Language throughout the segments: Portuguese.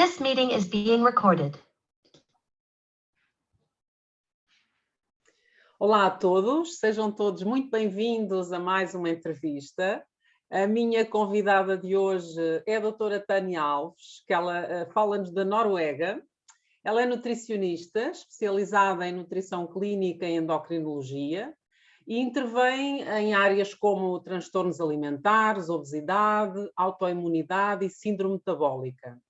This meeting is being recorded. Olá a todos, sejam todos muito bem-vindos a mais uma entrevista. A minha convidada de hoje é a doutora Tânia Alves, que ela fala-nos da Noruega. Ela é nutricionista, especializada em nutrição clínica e endocrinologia e intervém em áreas como transtornos alimentares, obesidade, autoimunidade e síndrome metabólica.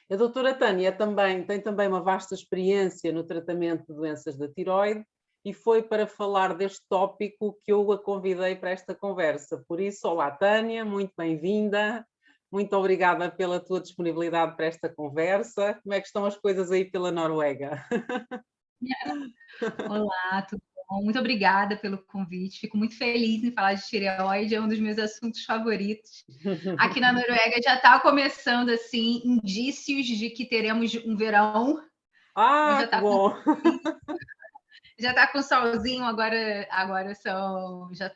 A doutora Tânia tem também uma vasta experiência no tratamento de doenças da tiroide e foi para falar deste tópico que eu a convidei para esta conversa. Por isso, olá Tânia, muito bem-vinda. Muito obrigada pela tua disponibilidade para esta conversa. Como é que estão as coisas aí pela Noruega? Olá, tudo bom? Muito obrigada pelo convite. Fico muito feliz em falar de tireoide, é um dos meus assuntos favoritos. Aqui na Noruega já está começando assim indícios de que teremos um verão. Ah, já tá bom! Já está com solzinho, agora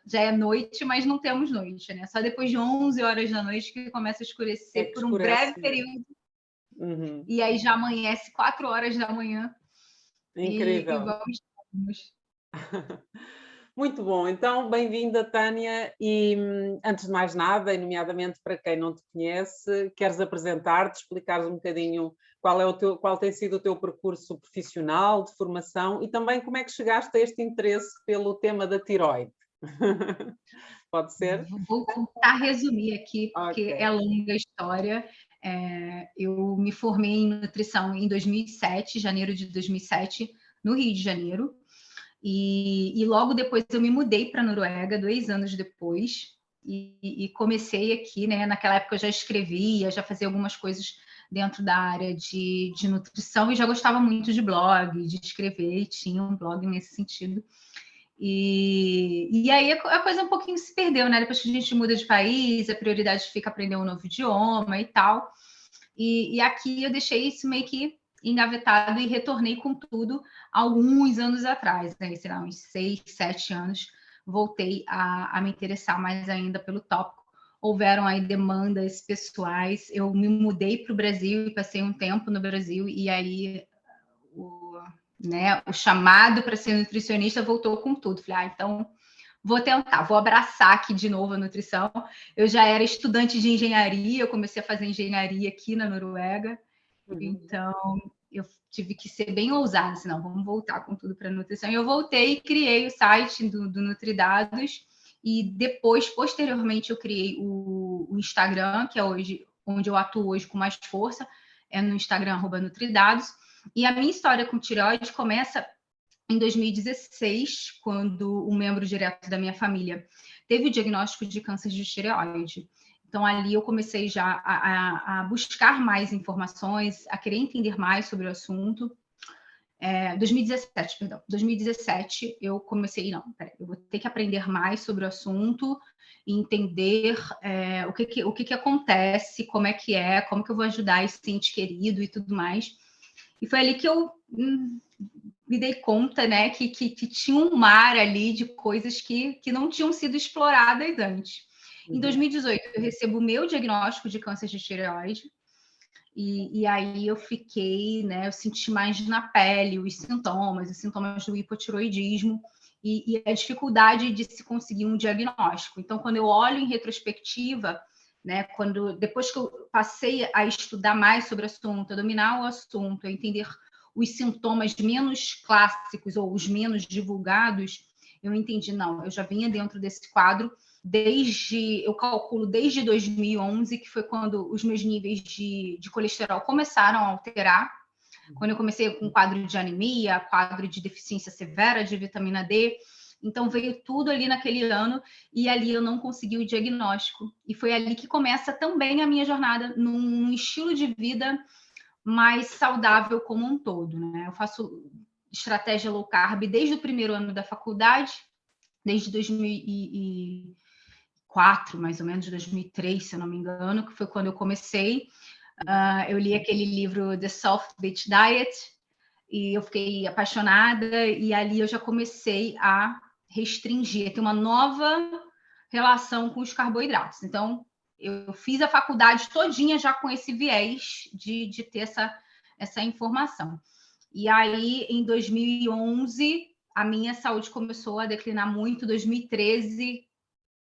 já é noite, mas não temos noite, né? Só depois de 11 horas da noite que começa a escurecer por um breve período. Uhum. E aí já amanhece 4 horas da manhã. Incrível. E vamos. Muito bom, então bem-vinda Tânia e antes de mais nada, e nomeadamente para quem não te conhece, queres apresentar-te, explicares um bocadinho qual tem sido o teu percurso profissional, de formação e também como é que chegaste a este interesse pelo tema da tiroide. Pode ser? Vou tentar resumir aqui, porque Okay. é longa a história. Eu me formei em nutrição em 2007, janeiro de 2007, no Rio de Janeiro. E logo depois eu me mudei para a Noruega, 2 anos depois, e comecei aqui, né? Naquela época eu já escrevia, já fazia algumas coisas dentro da área de nutrição e já gostava muito de blog, de escrever, e tinha um blog nesse sentido. E aí a coisa um pouquinho se perdeu, né? Depois que a gente muda de país, a prioridade fica aprender um novo idioma e tal. E aqui eu deixei isso meio que engavetado e retornei com tudo alguns anos atrás, né? Sei lá, uns 6, 7 anos, voltei a me interessar mais ainda pelo tópico. Houveram aí demandas pessoais, eu me mudei para o Brasil e passei um tempo no Brasil, e aí o chamado para ser nutricionista voltou com tudo. Falei, então vou tentar, vou abraçar aqui de novo a nutrição. Eu já era estudante de engenharia, eu comecei a fazer engenharia aqui na Noruega, então eu tive que ser bem ousada, senão vamos voltar com tudo para a nutrição. E eu voltei e criei o site do Nutridados, e depois, posteriormente, eu criei o Instagram, que é hoje onde eu atuo hoje com mais força, é no Instagram, @Nutridados. E a minha história com tireoide começa em 2016, quando um membro direto da minha família teve o diagnóstico de câncer de tireoide. Então, ali eu comecei já a buscar mais informações, a querer entender mais sobre o assunto. 2017, eu comecei, eu vou ter que aprender mais sobre o assunto e entender o que acontece, como que eu vou ajudar esse ente querido e tudo mais. E foi ali que eu me dei conta, né, que tinha um mar ali de coisas que não tinham sido exploradas antes. Em 2018, eu recebo o meu diagnóstico de câncer de tireoide, e aí eu fiquei, né, eu senti mais na pele os sintomas do hipotiroidismo e a dificuldade de se conseguir um diagnóstico. Então, quando eu olho em retrospectiva, né, depois que eu passei a estudar mais sobre o assunto, a dominar o assunto, a entender os sintomas menos clássicos ou os menos divulgados, eu entendi, eu já vinha dentro desse quadro eu calculo desde 2011, que foi quando os meus níveis de colesterol começaram a alterar, quando eu comecei com um quadro de anemia, quadro de deficiência severa de vitamina D. Então veio tudo ali naquele ano, e ali eu não consegui o diagnóstico. E foi ali que começa também a minha jornada num estilo de vida mais saudável como um todo, né? Eu faço estratégia low carb desde o primeiro ano da faculdade, desde 2004, mais ou menos, 2003, se eu não me engano, que foi quando eu comecei. Eu li aquele livro The Soft Beach Diet e eu fiquei apaixonada, e ali eu já comecei a restringir, ter uma nova relação com os carboidratos. Então, eu fiz a faculdade todinha já com esse viés de ter essa informação. E aí, em 2011, a minha saúde começou a declinar muito. 2013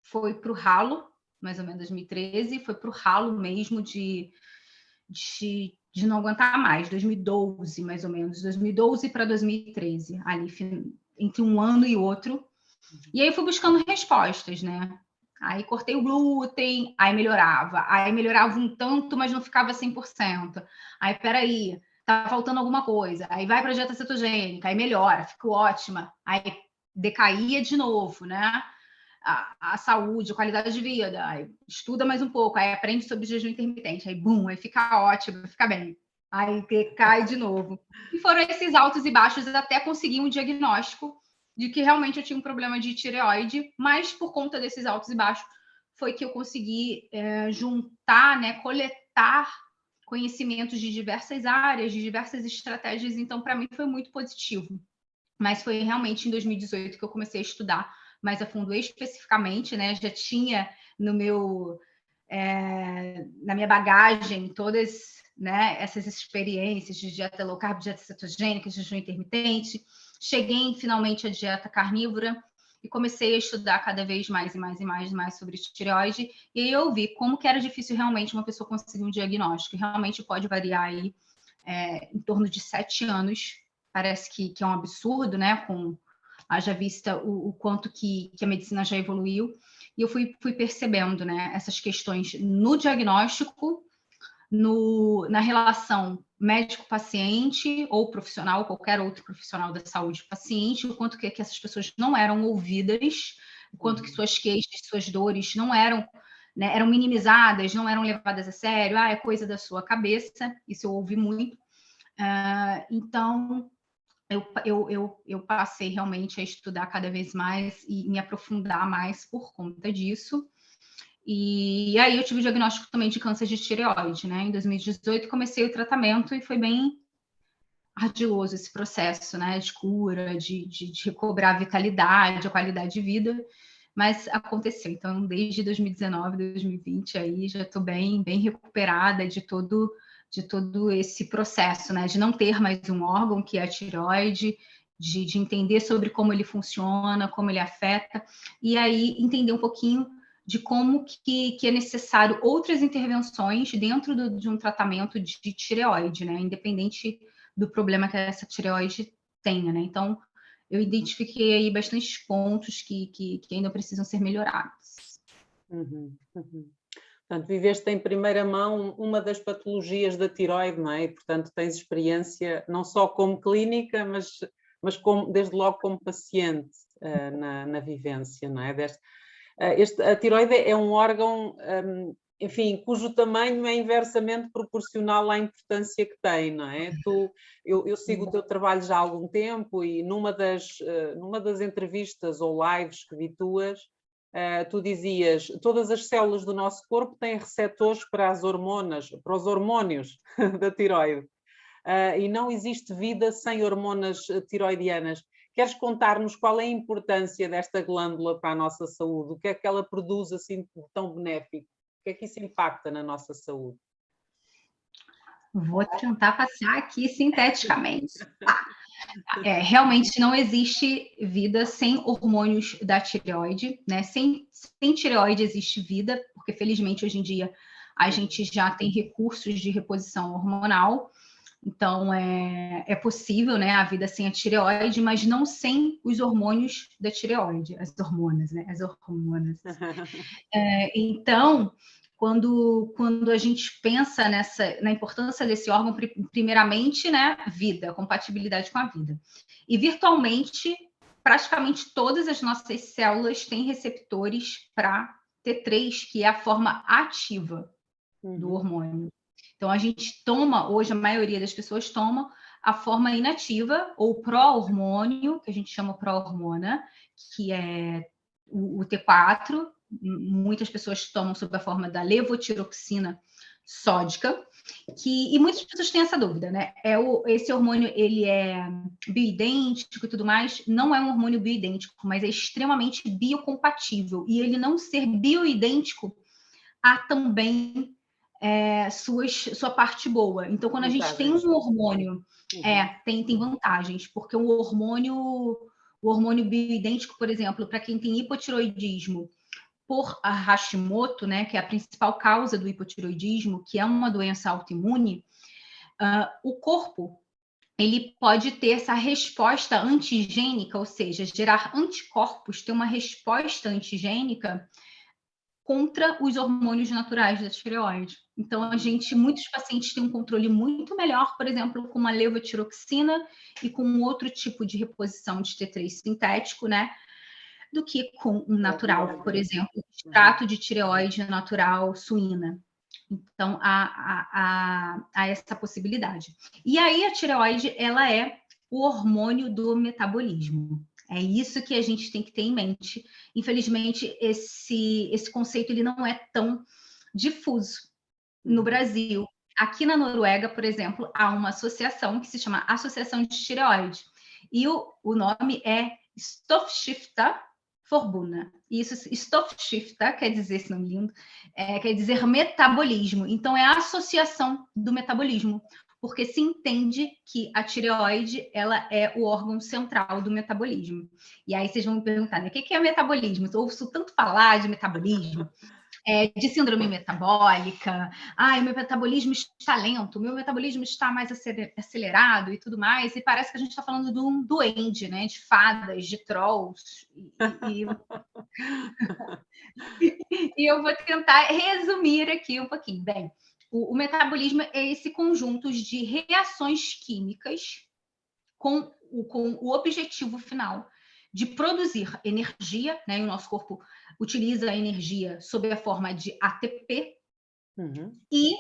foi para o ralo, mais ou menos 2013, foi para o ralo mesmo de não aguentar mais. 2012, mais ou menos, 2012 para 2013, ali entre um ano e outro. E aí eu fui buscando respostas, né? Aí cortei o glúten, aí melhorava um tanto, mas não ficava 100%. Aí, peraí, tá faltando alguma coisa. Aí vai para a dieta cetogênica, aí melhora, fico ótima. Aí decaía de novo, né? A saúde, a qualidade de vida. Aí estuda mais um pouco, aí aprende sobre jejum intermitente. Aí, bum, aí fica ótimo, fica bem. Aí decai de novo. E foram esses altos e baixos até conseguir um diagnóstico de que realmente eu tinha um problema de tireoide, mas por conta desses altos e baixos foi que eu consegui juntar, né, coletar conhecimentos de diversas áreas, de diversas estratégias, então para mim foi muito positivo. Mas foi realmente em 2018 que eu comecei a estudar mais a fundo especificamente, né, já tinha no meu... na minha bagagem todas, né, essas experiências de dieta low carb, dieta cetogênica, jejum intermitente. Cheguei finalmente à dieta carnívora e comecei a estudar cada vez mais sobre tireoide. E aí eu vi como que era difícil realmente uma pessoa conseguir um diagnóstico. Realmente pode variar aí em torno de 7 anos. Parece que é um absurdo, né? Haja vista o quanto que a medicina já evoluiu. E eu fui percebendo, né, essas questões no diagnóstico, na relação médico-paciente ou profissional, qualquer outro profissional da saúde paciente, o quanto que essas pessoas não eram ouvidas, o quanto que suas queixas, suas dores não eram, né, eram minimizadas, não eram levadas a sério, é coisa da sua cabeça, isso eu ouvi muito. Então, eu passei realmente a estudar cada vez mais e me aprofundar mais por conta disso. E aí eu tive o diagnóstico também de câncer de tireoide, né? Em 2018 comecei o tratamento e foi bem ardiloso esse processo, né? De cura, de recobrar a vitalidade, a qualidade de vida, mas aconteceu. Então, desde 2019, 2020 aí já estou bem recuperada de todo esse processo, né? De não ter mais um órgão que é a tireoide, de entender sobre como ele funciona, como ele afeta, e aí entender um pouquinho de como que é necessário outras intervenções dentro de um tratamento de tireoide, né? Independente do problema que essa tireoide tenha, né? Então, eu identifiquei aí bastantes pontos que ainda precisam ser melhorados. Portanto, viveste em primeira mão uma das patologias da tireoide, não é? E, portanto, tens experiência não só como clínica, mas como, desde logo como paciente na vivência, não é? A tireoide é um órgão, enfim, cujo tamanho é inversamente proporcional à importância que tem, não é? Eu sigo o teu trabalho já há algum tempo e numa das entrevistas ou lives que vi tuas, tu dizias, todas as células do nosso corpo têm receptores para as hormonas, para os hormônios da tireoide. E não existe vida sem hormonas tiroidianas. Queres contar-nos qual é a importância desta glândula para a nossa saúde? O que é que ela produz assim tão benéfico? O que é que isso impacta na nossa saúde? Vou tentar passar aqui sinteticamente. Realmente não existe vida sem hormônios da tireoide, né? Sem tireoide existe vida, porque felizmente hoje em dia a gente já tem recursos de reposição hormonal. Então, é possível, né, a vida sem a tireoide, mas não sem os hormônios da tireoide, as hormonas, né? As hormonas. Então, quando a gente pensa na importância desse órgão, primeiramente, né, vida, compatibilidade com a vida. E virtualmente, praticamente todas as nossas células têm receptores para T3, que é a forma ativa do hormônio. Então, a gente toma, hoje a maioria das pessoas toma a forma inativa, ou pró-hormônio, que a gente chama pró-hormona, que é o T4. Muitas pessoas tomam sob a forma da levotiroxina sódica, e muitas pessoas têm essa dúvida, né? Esse hormônio, ele é bioidêntico e tudo mais? Não é um hormônio bioidêntico, mas é extremamente biocompatível. E ele não ser bioidêntico há também sua parte boa. Então, quando a gente tem um hormônio, tem vantagens, porque o hormônio bioidêntico, por exemplo, para quem tem hipotiroidismo por Hashimoto, né, que é a principal causa do hipotiroidismo, que é uma doença autoimune, o corpo ele pode ter essa resposta antigênica, ou seja, gerar anticorpos, ter uma resposta antigênica contra os hormônios naturais da tireoide. Então, muitos pacientes têm um controle muito melhor, por exemplo, com uma levotiroxina e com um outro tipo de reposição de T3 sintético, né? Do que com um natural, por exemplo, extrato de tireoide natural suína. Então, há essa possibilidade. E aí, a tireoide, ela é o hormônio do metabolismo. É isso que a gente tem que ter em mente. Infelizmente, esse conceito ele não é tão difuso no Brasil. Aqui na Noruega, por exemplo, há uma associação que se chama Associação de Tireoide. E o nome é Stoffskifteforbundet. E isso, Stoffskifte, quer dizer, esse nome lindo, quer dizer metabolismo. Então, é a associação do metabolismo, porque se entende que a tireoide ela é o órgão central do metabolismo. E aí vocês vão me perguntar, né, o que é metabolismo? Eu ouço tanto falar de metabolismo, de síndrome metabólica, o meu metabolismo está lento, o meu metabolismo está mais acelerado e tudo mais, e parece que a gente está falando de um duende, né, de fadas, de trolls, e eu vou tentar resumir aqui um pouquinho. Bem, o metabolismo é esse conjunto de reações químicas com o objetivo final de produzir energia, né? E o nosso corpo utiliza a energia sob a forma de ATP e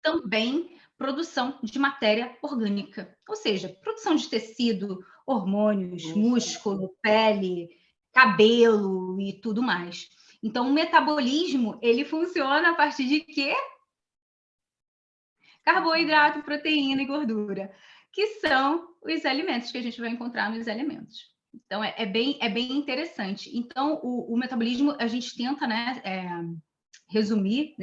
também produção de matéria orgânica, ou seja, produção de tecido, hormônios, músculo, pele, cabelo e tudo mais. Então, o metabolismo, ele funciona a partir de quê? Carboidrato, proteína e gordura, que são os alimentos que a gente vai encontrar nos alimentos. Então, é bem interessante. Então, o metabolismo, a gente tenta, né, resumir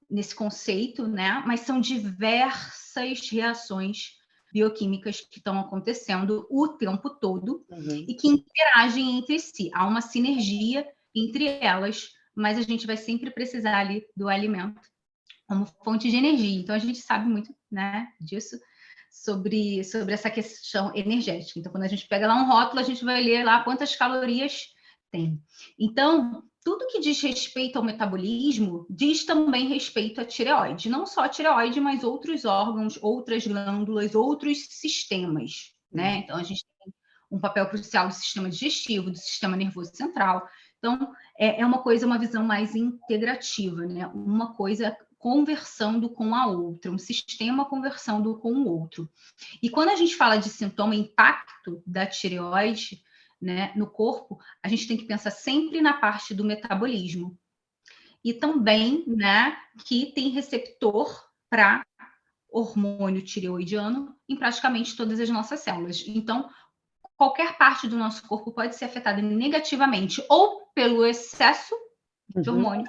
nesse conceito, né? Mas são diversas reações bioquímicas que estão acontecendo o tempo todo e que interagem entre si. Há uma sinergia entre elas, mas a gente vai sempre precisar ali do alimento como fonte de energia. Então, a gente sabe muito, né, disso, sobre essa questão energética. Então, quando a gente pega lá um rótulo, a gente vai ler lá quantas calorias tem. Então, tudo que diz respeito ao metabolismo diz também respeito à tireoide. Não só a tireoide, mas outros órgãos, outras glândulas, outros sistemas, né? Então, a gente tem um papel crucial do sistema digestivo, do sistema nervoso central. Então, é uma visão mais integrativa, né? Uma coisa conversando com a outra, um sistema conversando com o outro. E quando a gente fala de sintoma, impacto da tireoide, né, no corpo, a gente tem que pensar sempre na parte do metabolismo. E também, né, que tem receptor para hormônio tireoidiano em praticamente todas as nossas células. Então, qualquer parte do nosso corpo pode ser afetada negativamente ou pelo excesso de hormônio,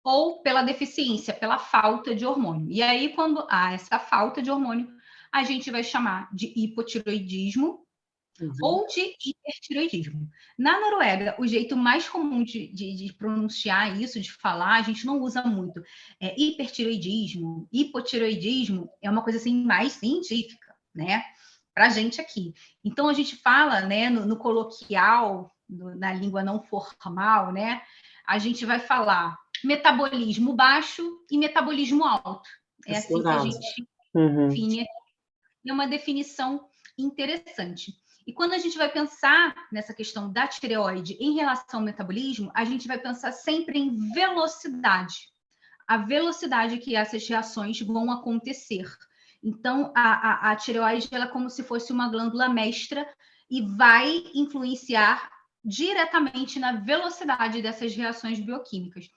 ou pela deficiência, pela falta de hormônio. E aí, quando há essa falta de hormônio, a gente vai chamar de hipotiroidismo ou de hipertiroidismo. Na Noruega, o jeito mais comum de pronunciar isso, de falar, a gente não usa muito. Hipertiroidismo, hipotiroidismo, é uma coisa assim mais científica, né? Para a gente aqui. Então, a gente fala, né, no coloquial, na língua não formal, né? A gente vai falar metabolismo baixo e metabolismo alto. É assim que a gente define. É uma definição interessante. E quando a gente vai pensar nessa questão da tireoide em relação ao metabolismo, a gente vai pensar sempre em velocidade. A velocidade que essas reações vão acontecer. Então, a tireoide ela é como se fosse uma glândula mestra e vai influenciar diretamente na velocidade dessas reações bioquímicas.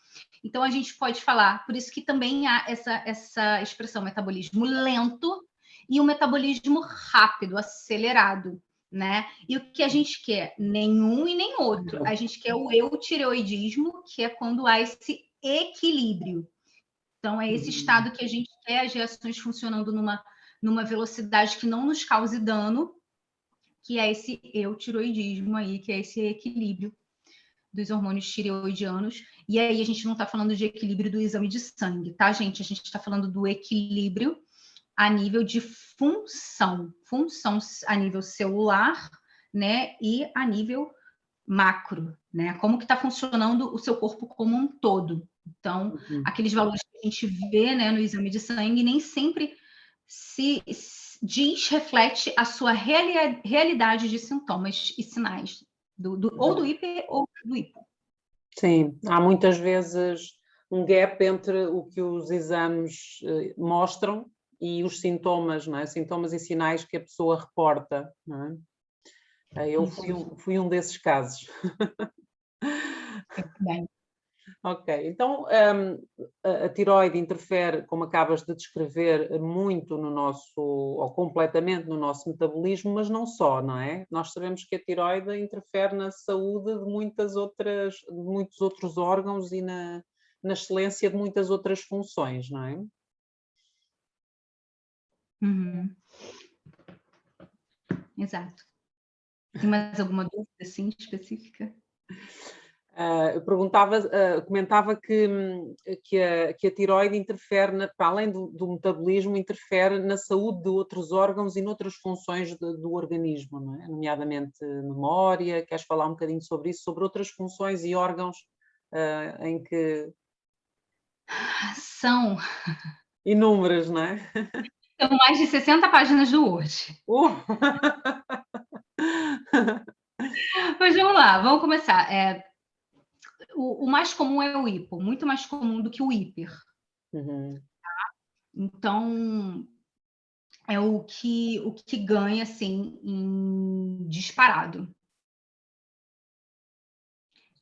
Então, a gente pode falar, por isso que também há essa expressão metabolismo lento e um metabolismo rápido, acelerado, né? E o que a gente quer? Nenhum e nem outro. A gente quer o eutireoidismo, que é quando há esse equilíbrio. Então, é esse estado que a gente quer, as reações funcionando numa velocidade que não nos cause dano, que é esse eutiroidismo aí, que é esse equilíbrio dos hormônios tireoidianos. E aí a gente não está falando de equilíbrio do exame de sangue, tá, gente? A gente está falando do equilíbrio a nível de função a nível celular, né? E a nível macro, né? Como que está funcionando o seu corpo como um todo. Então, aqueles valores que a gente vê, né, no exame de sangue nem sempre reflete a sua realidade de sintomas e sinais ou do hiper ou do hipo. Sim, há muitas vezes um gap entre o que os exames mostram e os sintomas, não é? Sintomas e sinais que a pessoa reporta, não é? Eu fui um desses casos. Bem. Ok, então a tiroide interfere, como acabas de descrever, muito no nosso, ou completamente no nosso metabolismo, mas não só, não é? Nós sabemos que a tiroide interfere na saúde de muitos outros órgãos e na excelência de muitas outras funções, não é? Uhum. Exato. Tem mais alguma dúvida assim específica? Eu comentava que a tiroide interfere, para além do metabolismo, interfere na saúde de outros órgãos e noutras funções do organismo, não é? Nomeadamente memória. Queres falar um bocadinho sobre isso, sobre outras funções e órgãos em que... São Inúmeras, não é? mais de 60 páginas do Word. Mas vamos lá, vamos começar. O mais comum é o hipo, muito mais comum do que o hiper. Uhum. Então, é o que ganha, assim, em disparado.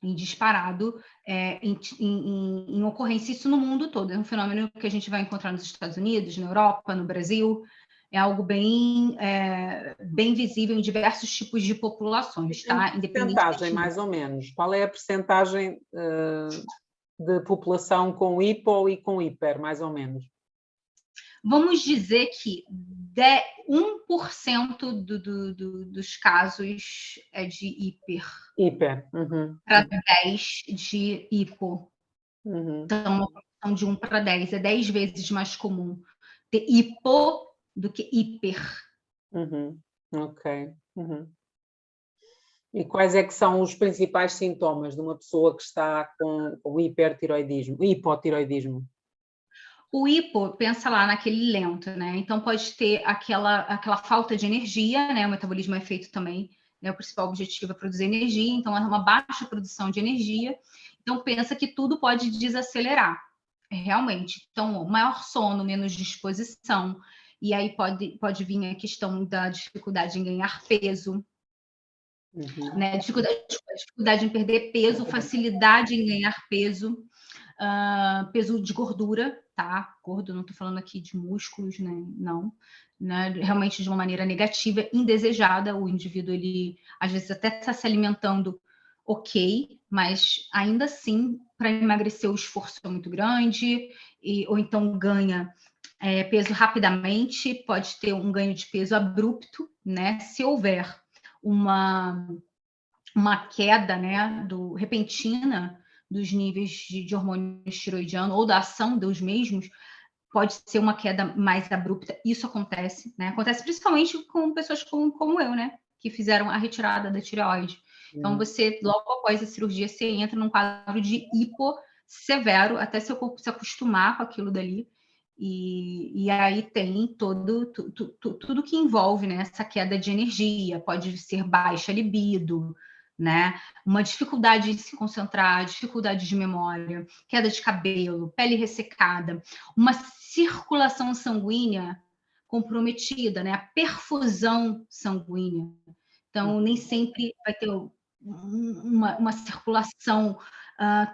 Em ocorrência, isso no mundo todo. É um fenômeno que a gente vai encontrar nos Estados Unidos, na Europa, no Brasil. É algo bem visível em diversos tipos de populações, tá? Percentagem, mais ou menos. Qual é a percentagem de população com hipo e com hiper, mais ou menos? Vamos dizer que 1% dos casos é de hiper. Hiper. Para 10 de hipo. Então, uma proporção de 1 para 10. É 10 vezes mais comum ter hipo do que hiper. Ok. E quais é que são os principais sintomas de uma pessoa que está com hipotiroidismo? O hipo, pensa lá naquele lento, né? Então, pode ter aquela falta de energia, né? O metabolismo é feito também, né? O principal objetivo é produzir energia, então é uma baixa produção de energia. Então, pensa que tudo pode desacelerar, realmente. Então, maior sono, menos disposição, e aí pode vir a questão da dificuldade em ganhar peso, né? Dificuldade em perder peso, facilidade em ganhar peso, peso de gordura, tá? Gordo, não tô falando aqui de músculos, né? Não. Né? Realmente de uma maneira negativa, indesejada. O indivíduo, ele às vezes até está se alimentando ok, mas ainda assim, para emagrecer, o esforço é muito grande, ou então ganha peso rapidamente, pode ter um ganho de peso abrupto, né? Se houver uma queda, né, repentina dos níveis de hormônios tiroidianos ou da ação dos mesmos, pode ser uma queda mais abrupta. Isso acontece, né? Acontece principalmente com pessoas como eu, né? Que fizeram a retirada da tireoide. Então, você, logo após a cirurgia, você entra num quadro de hipo severo, até seu corpo se acostumar com aquilo dali. E aí tem tudo que envolve, né, essa queda de energia. Pode ser baixa libido, né? Uma dificuldade de se concentrar, dificuldade de memória, queda de cabelo, pele ressecada, uma circulação sanguínea comprometida, né? A perfusão sanguínea. Então, nem sempre vai ter uma circulação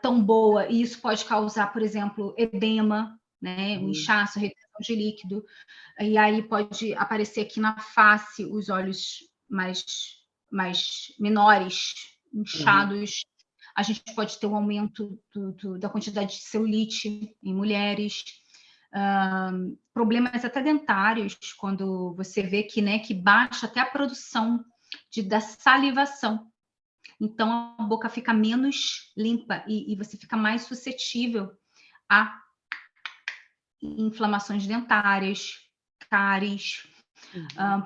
tão boa, e isso pode causar, por exemplo, edema, né? Um inchaço, retenção de líquido, e aí pode aparecer aqui na face os olhos mais menores, inchados, A gente pode ter um aumento da quantidade de celulite em mulheres, problemas até dentários, quando você vê que, né, que baixa até a produção da salivação. Então, a boca fica menos limpa e você fica mais suscetível a inflamações dentárias, cáries.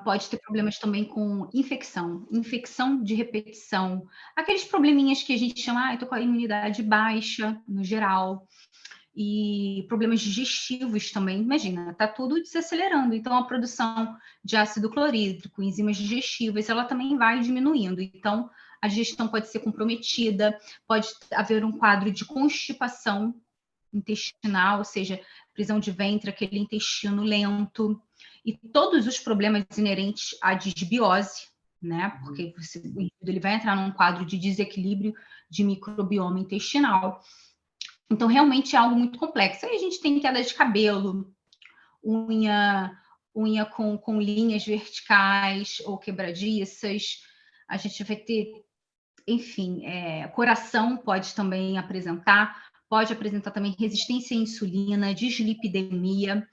Pode ter problemas também com infecção de repetição, aqueles probleminhas que a gente chama, eu tô com a imunidade baixa, no geral, e problemas digestivos também. Imagina, tá tudo desacelerando, então a produção de ácido clorídrico, enzimas digestivas, ela também vai diminuindo. Então, a digestão pode ser comprometida, pode haver um quadro de constipação intestinal, ou seja, prisão de ventre, aquele intestino lento, e todos os problemas inerentes à disbiose, né? Porque o indivíduo ele vai entrar num quadro de desequilíbrio de microbioma intestinal. Então, realmente é algo muito complexo. Aí a gente tem queda de cabelo, unha com linhas verticais ou quebradiças. A gente vai ter, enfim, coração pode também pode apresentar também resistência à insulina, dislipidemia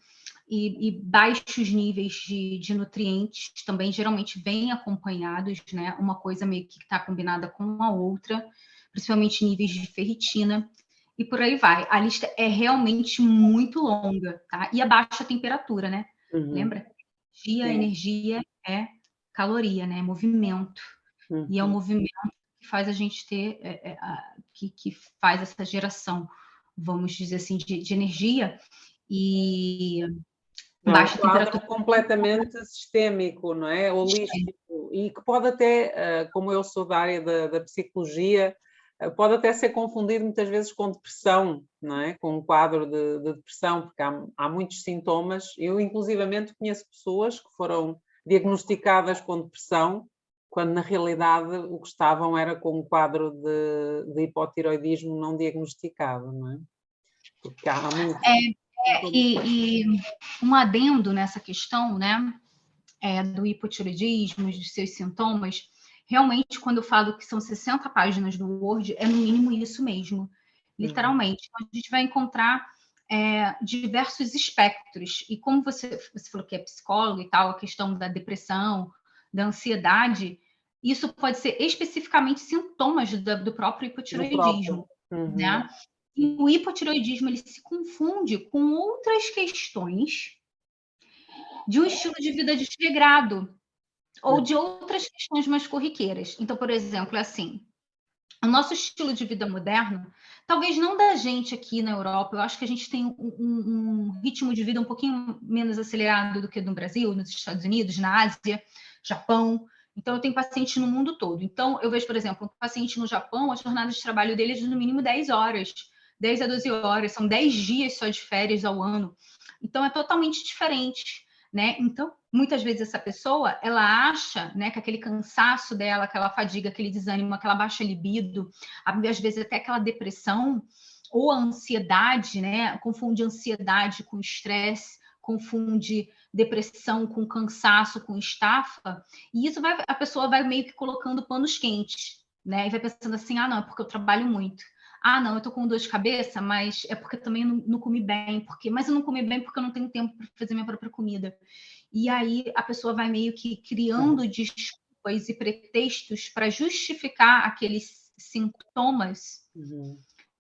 e baixos níveis de nutrientes, também geralmente bem acompanhados, né? Uma coisa meio que está combinada com a outra, principalmente níveis de ferritina, e por aí vai. A lista é realmente muito longa, tá? E a baixa temperatura, né? Lembra? Energia é caloria, né? Movimento. E é o movimento que faz a gente ter, que faz essa geração, vamos dizer assim, de energia, e baixa temperatura. Completamente sistémico, não é? Holístico, e que pode até, como eu sou da área da psicologia, pode até ser confundido muitas vezes com depressão, não é? Com um quadro de depressão, porque há muitos sintomas. Eu, inclusivamente, conheço pessoas que foram diagnosticadas com depressão, quando na realidade o que estavam era com um quadro de hipotiroidismo não diagnosticado, não é? Porque há muito... E um adendo nessa questão, né, do hipotiroidismo, dos seus sintomas, realmente, quando eu falo que são 60 páginas do Word, é no mínimo isso mesmo, literalmente. Então, a gente vai encontrar diversos espectros. E como você falou que é psicólogo e tal, a questão da depressão, da ansiedade, isso pode ser especificamente sintomas do próprio hipotiroidismo, né? E o hipotiroidismo, ele se confunde com outras questões de um estilo de vida desregrado ou de outras questões mais corriqueiras. Então, por exemplo, assim, o nosso estilo de vida moderno, talvez não da gente aqui na Europa, eu acho que a gente tem um ritmo de vida um pouquinho menos acelerado do que no Brasil, nos Estados Unidos, na Ásia, Japão. Então, eu tenho paciente no mundo todo. Então, eu vejo, por exemplo, um paciente no Japão, a jornada de trabalho dele é de no mínimo 10 horas, 10 a 12 horas, são 10 dias só de férias ao ano. Então, é totalmente diferente, né? Então, muitas vezes essa pessoa, ela acha, né, que aquele cansaço dela, aquela fadiga, aquele desânimo, aquela baixa libido, às vezes até aquela depressão ou a ansiedade, né? Confunde ansiedade com estresse, confunde depressão com cansaço, com estafa, e isso a pessoa vai meio que colocando panos quentes, né? E vai pensando assim, não, é porque eu trabalho muito. Não, eu tô com dor de cabeça, mas é porque eu também não comi bem, mas eu não comi bem porque eu não tenho tempo para fazer minha própria comida. E aí a pessoa vai meio que criando desculpas e pretextos para justificar aqueles sintomas.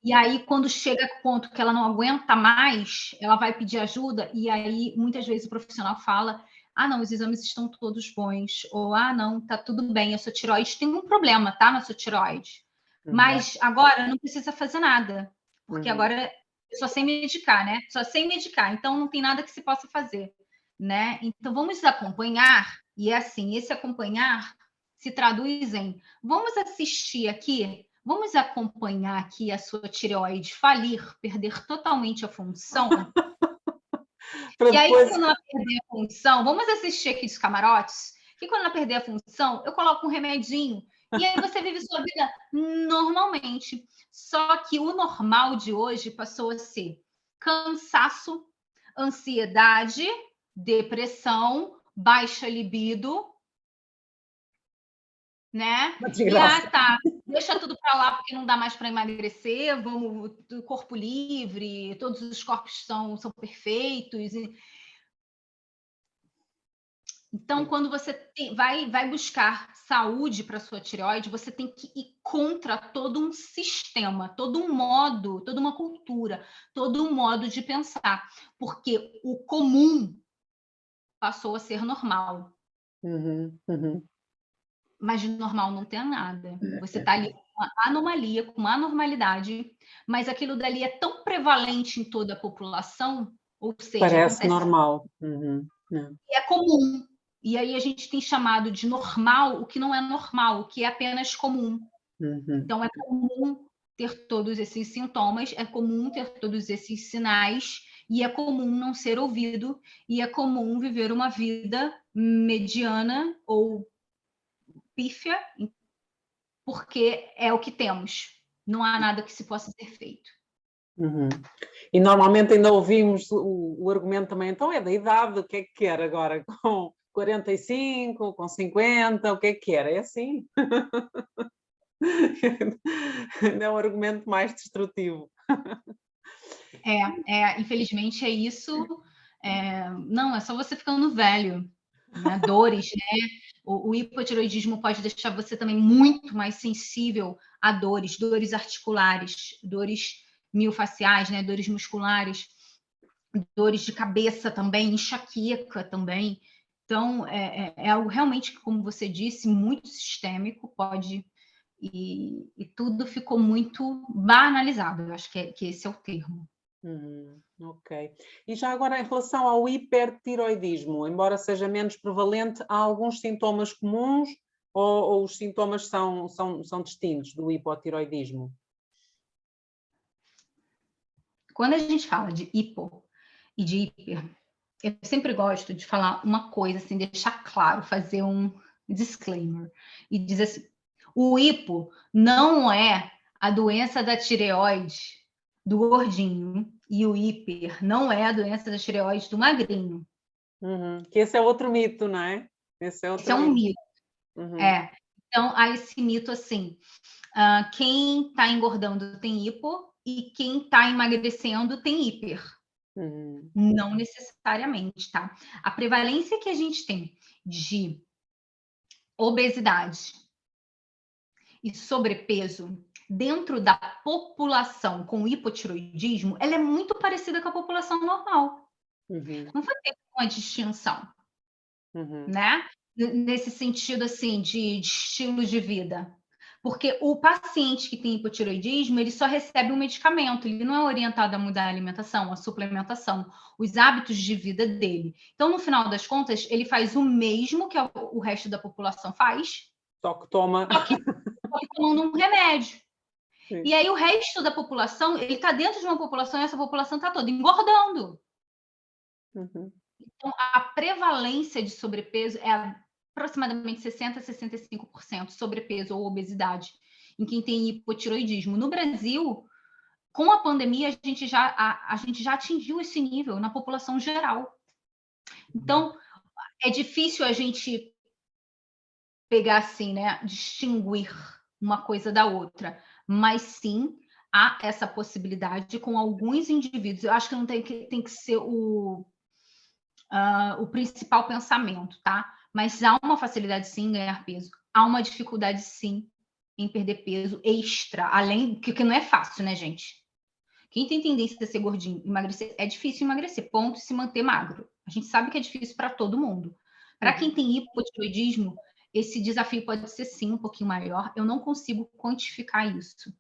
E aí, quando chega ao ponto que ela não aguenta mais, ela vai pedir ajuda, e aí muitas vezes o profissional fala: não, os exames estão todos bons, ou não, tá tudo bem, a sua tireoide tem um problema, tá, na sua tireoide. Mas agora não precisa fazer nada, porque agora eu só sei medicar, né? Só sei medicar, então não tem nada que se possa fazer, né? Então vamos acompanhar, e assim, esse acompanhar se traduz em vamos assistir aqui, vamos acompanhar aqui a sua tireoide falir, perder totalmente a função. E aí, quando ela perder a função, vamos assistir aqui dos camarotes, e quando ela perder a função, eu coloco um remedinho, e aí você vive sua vida normalmente. Só que o normal de hoje passou a ser cansaço, ansiedade, depressão, baixa libido, né? E tá. deixa tudo para lá porque não dá mais para emagrecer, vamos, corpo livre, todos os corpos são perfeitos. Então, quando você vai buscar saúde para sua tireoide, você tem que ir contra todo um sistema, todo um modo, toda uma cultura, todo um modo de pensar, porque o comum passou a ser normal. Mas de normal não tem nada. Você está ali com uma anomalia, com uma anormalidade, mas aquilo dali é tão prevalente em toda a população, ou seja, Parece acontece normal. e é comum. E aí a gente tem chamado de normal o que não é normal, o que é apenas comum. Então é comum ter todos esses sintomas, é comum ter todos esses sinais, e é comum não ser ouvido, e é comum viver uma vida mediana ou pífia, porque é o que temos. Não há nada que se possa ser feito. E normalmente ainda ouvimos o argumento também, então é da idade, o que é que quer agora? Com 45, com 50, o que é que quer? É assim? É um argumento mais destrutivo. Infelizmente é isso. Não, é só você ficando velho, né? Dores, né? O hipotireoidismo pode deixar você também muito mais sensível a dores articulares, dores miofaciais, né? Dores musculares, dores de cabeça também, enxaqueca também. Então, é algo realmente, como você disse, muito sistêmico, e tudo ficou muito banalizado. Eu acho que esse é o termo. Ok. E já agora, em relação ao hipertiroidismo, embora seja menos prevalente, há alguns sintomas comuns ou os sintomas são distintos do hipotiroidismo? Quando a gente fala de hipo e de hiper, eu sempre gosto de falar uma coisa, assim, deixar claro, fazer um disclaimer e dizer assim: o hipo não é a doença da tireoide do gordinho e o hiper não é a doença da tireoide do magrinho. Que esse é outro mito, não é? Esse é um mito. Uhum. Então, há esse mito assim: quem está engordando tem hipo e quem está emagrecendo tem hiper. Não necessariamente, tá? A prevalência que a gente tem de obesidade e sobrepeso dentro da população com hipotiroidismo, ela é muito parecida com a população normal. Não foi feita uma distinção, né? Nesse sentido, assim, de estilo de vida. Porque o paciente que tem hipotiroidismo, ele só recebe um medicamento, ele não é orientado a mudar a alimentação, a suplementação, os hábitos de vida dele. Então, no final das contas, ele faz o mesmo que o resto da população faz, só que tomando um remédio. Sim. E aí o resto da população, ele está dentro de uma população e essa população está toda engordando. Então, a prevalência de sobrepeso é aproximadamente 60% a 65% sobrepeso ou obesidade em quem tem hipotiroidismo. No Brasil, com a pandemia, a gente já atingiu esse nível na população geral. Então, é difícil a gente pegar assim, né, distinguir uma coisa da outra, mas sim há essa possibilidade com alguns indivíduos. Eu acho que não tem que ser o principal pensamento, tá? Mas há uma facilidade sim em ganhar peso, há uma dificuldade sim em perder peso extra, além que não é fácil, né, gente? Quem tem tendência a ser gordinho, emagrecer, é difícil emagrecer, ponto, e se manter magro. A gente sabe que é difícil para todo mundo. Para quem tem hipotiroidismo, esse desafio pode ser sim um pouquinho maior. Eu não consigo quantificar isso,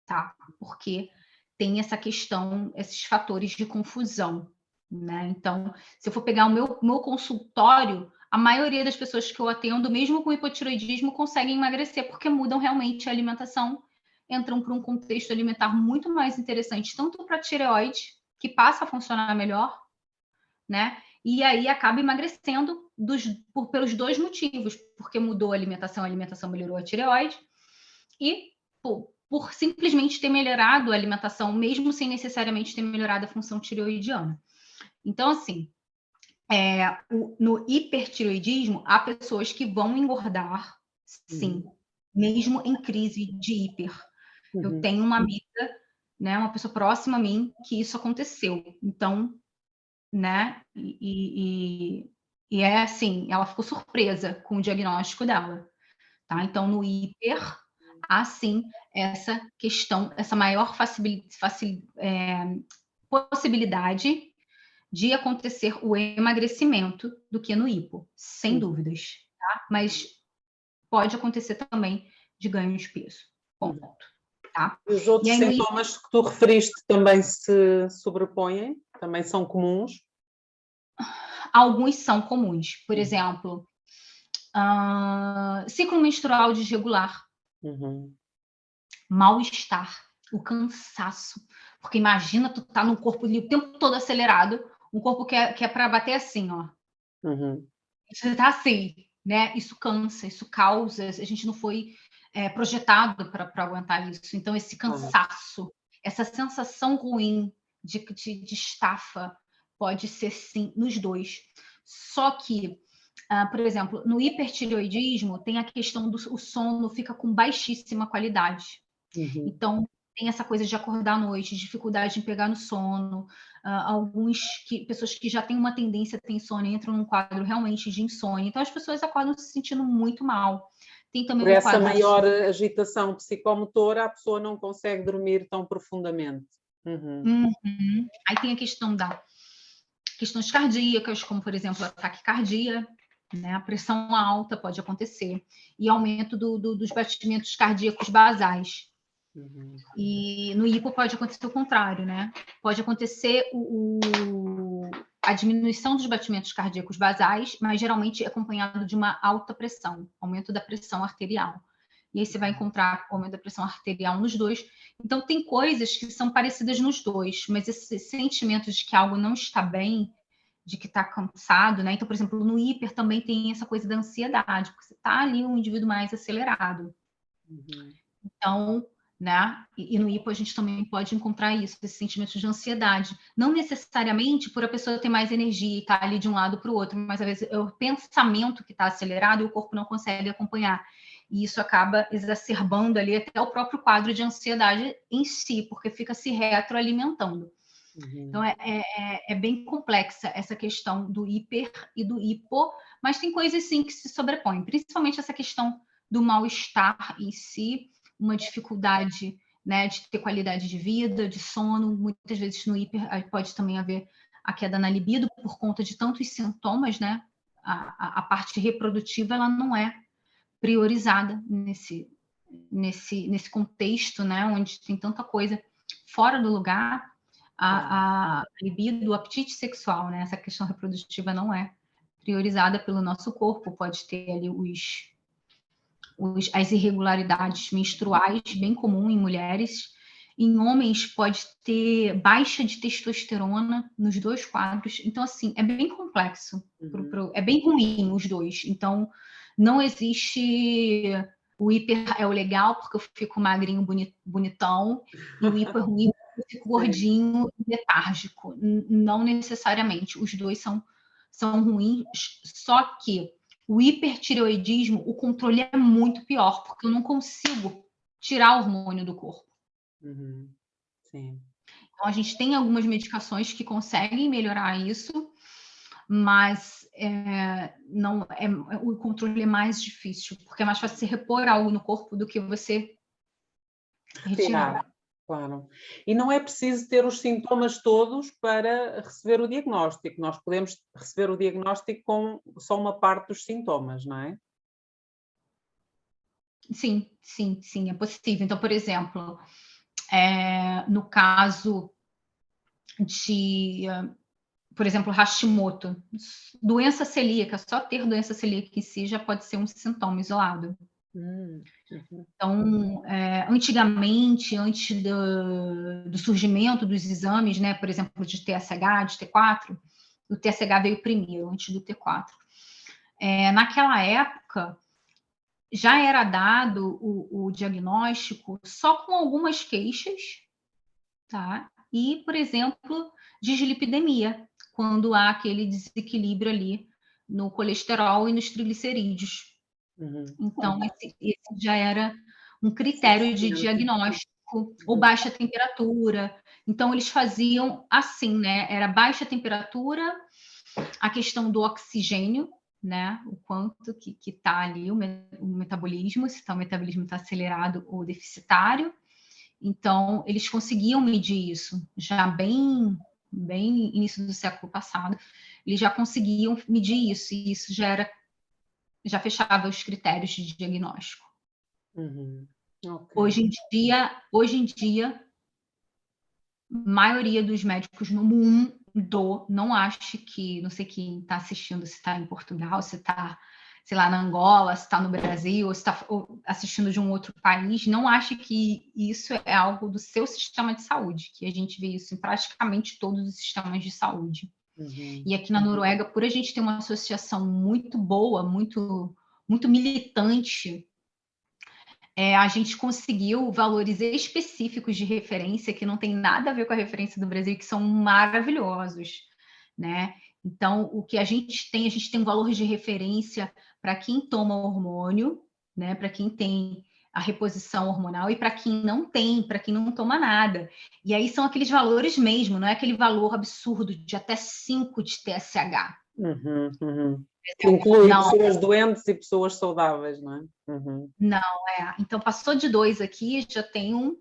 tá? Porque tem essa questão, esses fatores de confusão, né? Então, se eu for pegar o meu consultório, a maioria das pessoas que eu atendo, mesmo com hipotiroidismo, conseguem emagrecer porque mudam realmente a alimentação, entram para um contexto alimentar muito mais interessante, tanto para a tireoide, que passa a funcionar melhor, né? E aí acaba emagrecendo pelos dois motivos, porque mudou a alimentação melhorou a tireoide, e por simplesmente ter melhorado a alimentação, mesmo sem necessariamente ter melhorado a função tireoidiana. Então, assim, no hipertireoidismo, há pessoas que vão engordar, sim, mesmo em crise de hiper. Eu tenho uma amiga, né, uma pessoa próxima a mim, que isso aconteceu. Então, né, e é assim, ela ficou surpresa com o diagnóstico dela, tá? Então, no hiper, há sim essa questão, essa maior possibilidade de acontecer o emagrecimento do que no hipo, sem dúvidas, tá? Mas pode acontecer também de ganho de peso, ponto, tá? E os outros E aí, no hipo, sintomas que tu referiste também se sobrepõem? Também são comuns? alguns são comuns. Por exemplo, ciclo menstrual desregular, mal-estar, o cansaço. Porque imagina tu tá num corpo ali o tempo todo acelerado, um corpo que é para bater assim, ó. Você tá assim, né? Isso cansa, isso causa. A gente não foi projetado para aguentar isso. Então, esse cansaço, essa sensação ruim de estafa, pode ser sim nos dois. Só que, por exemplo, no hipertireoidismo, tem a questão do sono fica com baixíssima qualidade. Então, tem essa coisa de acordar à noite, dificuldade em pegar no sono. Pessoas que já têm uma tendência a ter insônia entram num quadro realmente de insônia. Então, as pessoas acordam se sentindo muito mal. Tem também Por essa maior agitação psicomotora, a pessoa não consegue dormir tão profundamente. Aí tem a questão questões cardíacas, como, por exemplo, a taquicardia, né? A pressão alta pode acontecer. E aumento dos batimentos cardíacos basais. E no hipo pode acontecer o contrário, né? Pode acontecer a diminuição dos batimentos cardíacos basais, mas geralmente é acompanhado de uma alta pressão, aumento da pressão arterial. E aí você vai encontrar aumento da pressão arterial nos dois. Então, tem coisas que são parecidas nos dois, mas esse sentimento de que algo não está bem, de que está cansado, né? Então, por exemplo, no hiper também tem essa coisa da ansiedade, porque você está ali um indivíduo mais acelerado. Então, né? E no hipo a gente também pode encontrar isso, esse sentimento de ansiedade. Não necessariamente por a pessoa ter mais energia e estar ali de um lado para o outro, mas às vezes é o pensamento que está acelerado e o corpo não consegue acompanhar. E isso acaba exacerbando ali até o próprio quadro de ansiedade em si, porque fica se retroalimentando. Então, é bem complexa essa questão do hiper e do hipo, mas tem coisas, sim, que se sobrepõem, principalmente essa questão do mal-estar em si, uma dificuldade, né, de ter qualidade de vida, de sono. Muitas vezes no hiper pode também haver a queda na libido por conta de tantos sintomas, né? A parte reprodutiva, ela não é priorizada nesse contexto, né, onde tem tanta coisa fora do lugar. A libido, o apetite sexual, né, essa questão reprodutiva não é priorizada pelo nosso corpo. Pode ter ali as irregularidades menstruais, bem comum em mulheres. Em homens, pode ter baixa de testosterona nos dois quadros. Então, assim, é bem complexo. É bem ruim os dois. Então, não existe o hiper é o legal porque eu fico magrinho, bonitão, e o hipo é ruim porque eu fico gordinho e letárgico. Não necessariamente. Os dois são ruins, só que o hipertireoidismo, o controle é muito pior, porque eu não consigo tirar o hormônio do corpo. Sim. Então, a gente tem algumas medicações que conseguem melhorar isso, mas o controle é mais difícil, porque é mais fácil você repor algo no corpo do que você retirar. Claro. E não é preciso ter os sintomas todos para receber o diagnóstico. Nós podemos receber o diagnóstico com só uma parte dos sintomas, não é? Sim, é possível. Então, por exemplo, no caso de, por exemplo, Hashimoto, doença celíaca, só ter doença celíaca em si já pode ser um sintoma isolado. Então, antigamente, antes do surgimento dos exames, né, por exemplo, de TSH, de T4, o TSH veio primeiro, antes do T4. Naquela época, já era dado o diagnóstico só com algumas queixas, tá? E, por exemplo, dislipidemia, quando há aquele desequilíbrio ali no colesterol e nos triglicerídeos. Então, esse já era um critério de diagnóstico, ou baixa temperatura. Então, eles faziam assim, né? Era baixa temperatura, a questão do oxigênio, né? O quanto que está ali o metabolismo, se o metabolismo está acelerado ou deficitário. Então, eles conseguiam medir isso já bem início do século passado. Eles já conseguiam medir isso, e isso já fechava os critérios de diagnóstico. Okay. Hoje em dia, a maioria dos médicos no mundo, não acho que, não sei quem está assistindo, se está em Portugal, se está, sei lá, na Angola, se está no Brasil, ou se está assistindo de um outro país, não acha que isso é algo do seu sistema de saúde, que a gente vê isso em praticamente todos os sistemas de saúde. E aqui na Noruega, por a gente ter uma associação muito boa, muito militante, a gente conseguiu valores específicos de referência que não tem nada a ver com a referência do Brasil, que são maravilhosos, né? Então, o que a gente tem um valor de referência para quem toma hormônio, né? Para quem tem a reposição hormonal, e para quem não tem, para quem não toma nada. E aí são aqueles valores mesmo, não é aquele valor absurdo de até 5 de TSH. Que inclui pessoas doentes e pessoas saudáveis, não é? Não, então passou de 2 aqui, já tem um,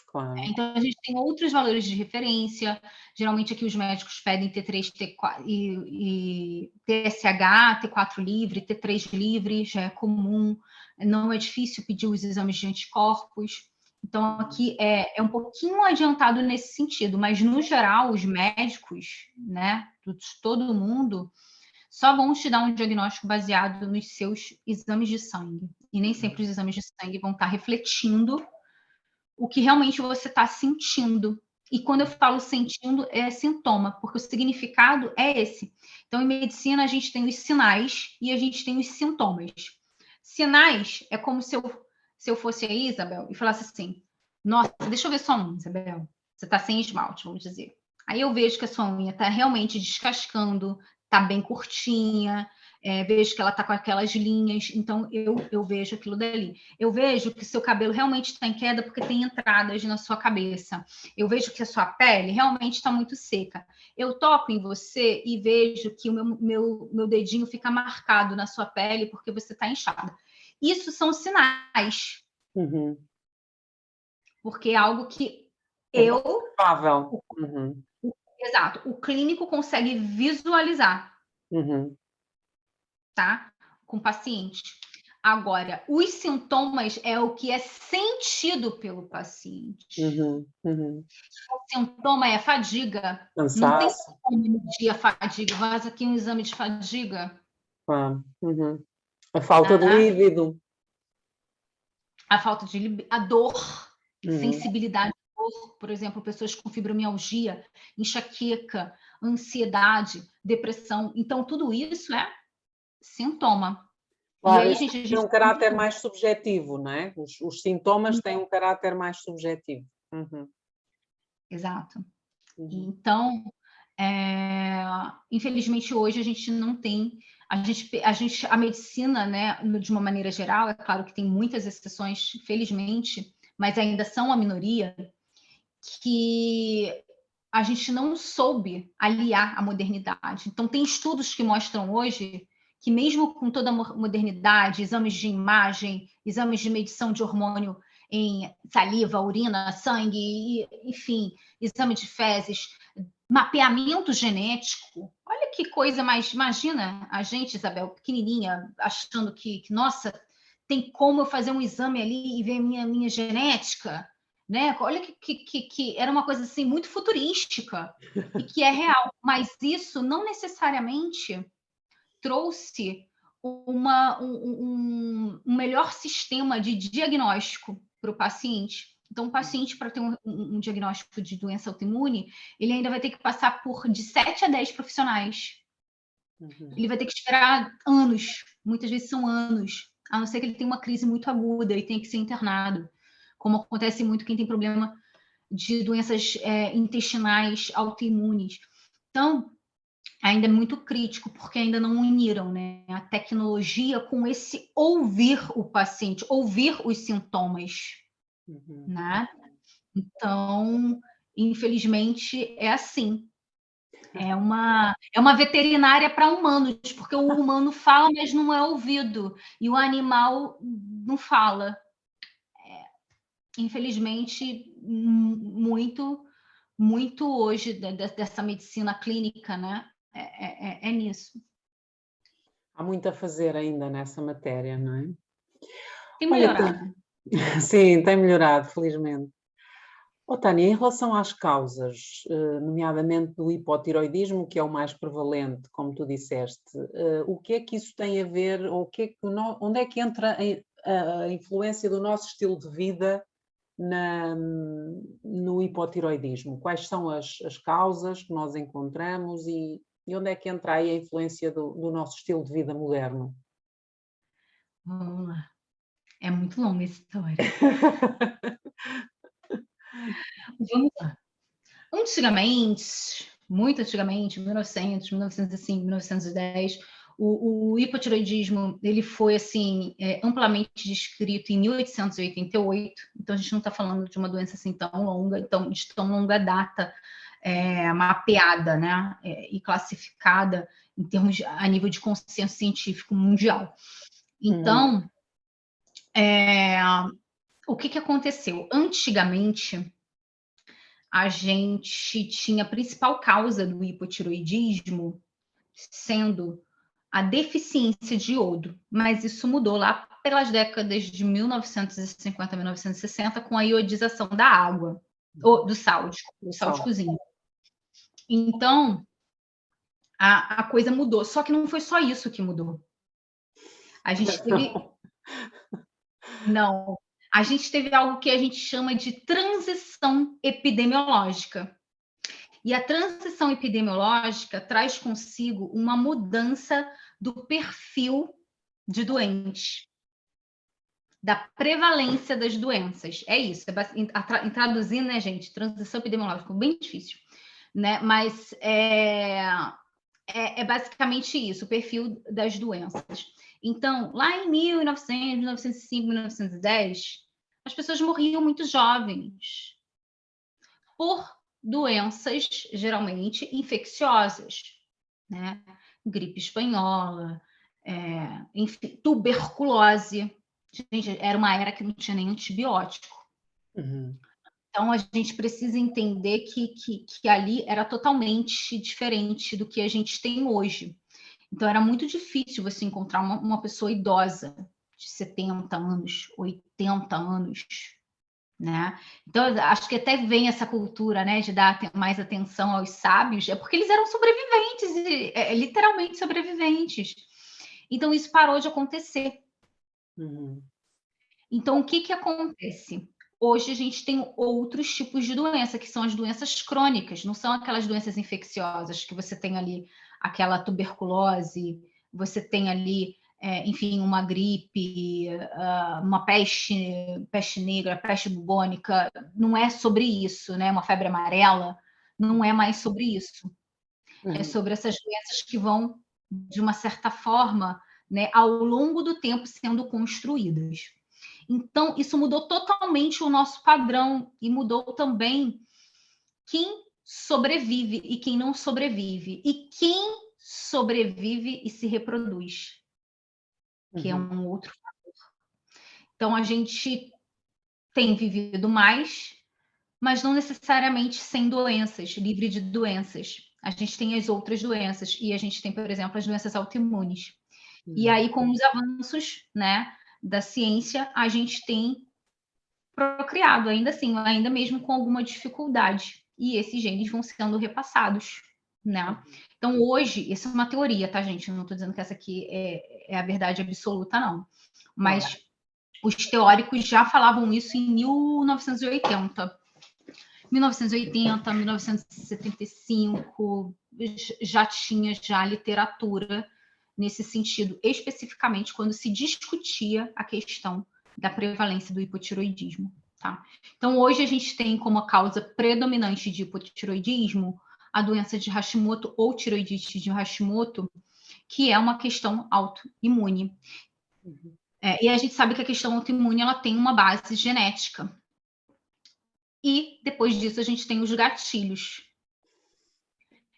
Claro. Então a gente tem outros valores de referência, geralmente aqui os médicos pedem T3, T4 e TSH, T4 livre, T3 livre, já é comum, não é difícil pedir os exames de anticorpos. Então aqui é um pouquinho adiantado nesse sentido, mas no geral os médicos, né, de todo mundo, só vão te dar um diagnóstico baseado nos seus exames de sangue. E nem sempre os exames de sangue vão estar refletindo o que realmente você está sentindo. E quando eu falo sentindo, é sintoma, porque o significado é esse. Então, em medicina, a gente tem os sinais e a gente tem os sintomas. Sinais é como se eu fosse a Isabel e falasse assim: nossa, deixa eu ver sua unha, Isabel. Você está sem esmalte, vamos dizer. Aí eu vejo que a sua unha está realmente descascando, está bem curtinha, vejo que ela está com aquelas linhas, então eu vejo aquilo dali. Eu vejo que seu cabelo realmente está em queda porque tem entradas na sua cabeça. Eu vejo que a sua pele realmente está muito seca. Eu toco em você e vejo que o meu dedinho fica marcado na sua pele porque você está inchada. Isso são sinais. Porque é algo que Exato. O clínico consegue visualizar. Tá? Com o paciente. Agora, os sintomas é o que é sentido pelo paciente. O sintoma é fadiga. Cansaço. Não tem como medir a fadiga. Faz aqui um exame de fadiga. A falta de líbido. A falta de líbido. A dor. Sensibilidade à dor. Por exemplo, pessoas com fibromialgia, enxaqueca, ansiedade, depressão. Então, tudo isso é sintoma. Claro, isso tem um caráter mais subjetivo, não é? Os sintomas têm um caráter mais subjetivo. Exato. Então, infelizmente, hoje a gente não tem... A medicina, né, de uma maneira geral, é claro que tem muitas exceções, felizmente, mas ainda são a minoria, que a gente não soube aliar a modernidade. Então, tem estudos que mostram hoje que mesmo com toda a modernidade, exames de imagem, exames de medição de hormônio em saliva, urina, sangue, enfim, exame de fezes, mapeamento genético. Olha que coisa mais... Imagina a gente, Isabel, pequenininha, achando que nossa, tem como eu fazer um exame ali e ver minha genética, né? Olha que era uma coisa assim muito futurística e que é real. Mas isso não necessariamente trouxe um melhor sistema de diagnóstico para o paciente. Então, o paciente, para ter um diagnóstico de doença autoimune, ele ainda vai ter que passar por de 7 a 10 profissionais. Ele vai ter que esperar anos, muitas vezes são anos, a não ser que ele tenha uma crise muito aguda e tenha que ser internado, como acontece muito quem tem problema de doenças intestinais autoimunes. Então, ainda é muito crítico, porque ainda não uniram, né, a tecnologia com esse ouvir o paciente, ouvir os sintomas, né? Então, infelizmente, é assim. É uma veterinária para humanos, porque o humano fala, mas não é ouvido, e o animal não fala. Infelizmente, muito hoje dessa medicina clínica, né? É nisso. Há muito a fazer ainda nessa matéria, não é? Tem Olha, melhorado. sim, tem melhorado, felizmente. Oh, Tânia, em relação às causas, nomeadamente do hipotiroidismo, que é o mais prevalente, como tu disseste, o que é que isso tem a ver, ou onde é que entra a influência do nosso estilo de vida no hipotiroidismo? Quais são as causas que nós encontramos e onde é que entra aí a influência do nosso estilo de vida moderno? Vamos lá. É muito longa essa história. Vamos lá. Antigamente, muito antigamente, 1900, 1905, 1910, o hipotiroidismo ele foi assim amplamente descrito em 1888. Então a gente não está falando de uma doença assim tão longa, então de tão longa data mapeada, né, e classificada em termos a nível de consenso científico mundial. Então, o que aconteceu? Antigamente a gente tinha a principal causa do hipotiroidismo sendo a deficiência de iodo, mas isso mudou lá pelas décadas de 1950 a 1960 com a iodização da água, ou do sal de cozinha. Então, a coisa mudou, só que não foi só isso que mudou. A gente teve... Não. A gente teve algo que a gente chama de transição epidemiológica. E a transição epidemiológica traz consigo uma mudança do perfil de doentes, da prevalência das doenças. É isso. Em traduzir, né, gente? Transição epidemiológica, bem difícil, né? Mas é basicamente isso, o perfil das doenças. Então, lá em 1900, 1905, 1910, as pessoas morriam muito jovens por doenças geralmente infecciosas, né? Gripe espanhola, enfim, tuberculose. Gente, era uma era que não tinha nem antibiótico. Então, a gente precisa entender que ali era totalmente diferente do que a gente tem hoje. Então, era muito difícil você encontrar uma pessoa idosa de 70 anos, 80 anos, né? Então, acho que até vem essa cultura, né, de dar mais atenção aos sábios, é porque eles eram sobreviventes, literalmente sobreviventes. Então, isso parou de acontecer. Então, o que acontece? Hoje a gente tem outros tipos de doença, que são as doenças crônicas, não são aquelas doenças infecciosas que você tem ali, aquela tuberculose, você tem ali, enfim, uma gripe, uma peste negra, peste bubônica, não é sobre isso, né? Uma febre amarela, não é mais sobre isso. É sobre essas doenças que vão, de uma certa forma, né, ao longo do tempo sendo construídas. Então, isso mudou totalmente o nosso padrão e mudou também quem sobrevive e quem não sobrevive. E quem sobrevive e se reproduz, que é um outro fator. Então, a gente tem vivido mais, mas não necessariamente sem doenças, livre de doenças. A gente tem as outras doenças e a gente tem, por exemplo, as doenças autoimunes. E aí, com os avanços, né, da ciência, a gente tem procriado, ainda assim, ainda mesmo com alguma dificuldade. E esses genes vão sendo repassados, né? Então, hoje, isso é uma teoria, tá, gente? Eu não estou dizendo que essa aqui é a verdade absoluta, não. Mas os teóricos já falavam isso em 1980. 1980, 1975, já tinha literatura nesse sentido, especificamente quando se discutia a questão da prevalência do hipotiroidismo. Tá? Então, hoje a gente tem como causa predominante de hipotiroidismo a doença de Hashimoto ou tiroidite de Hashimoto, que é uma questão autoimune. E a gente sabe que a questão autoimune ela tem uma base genética. E depois disso a gente tem os gatilhos.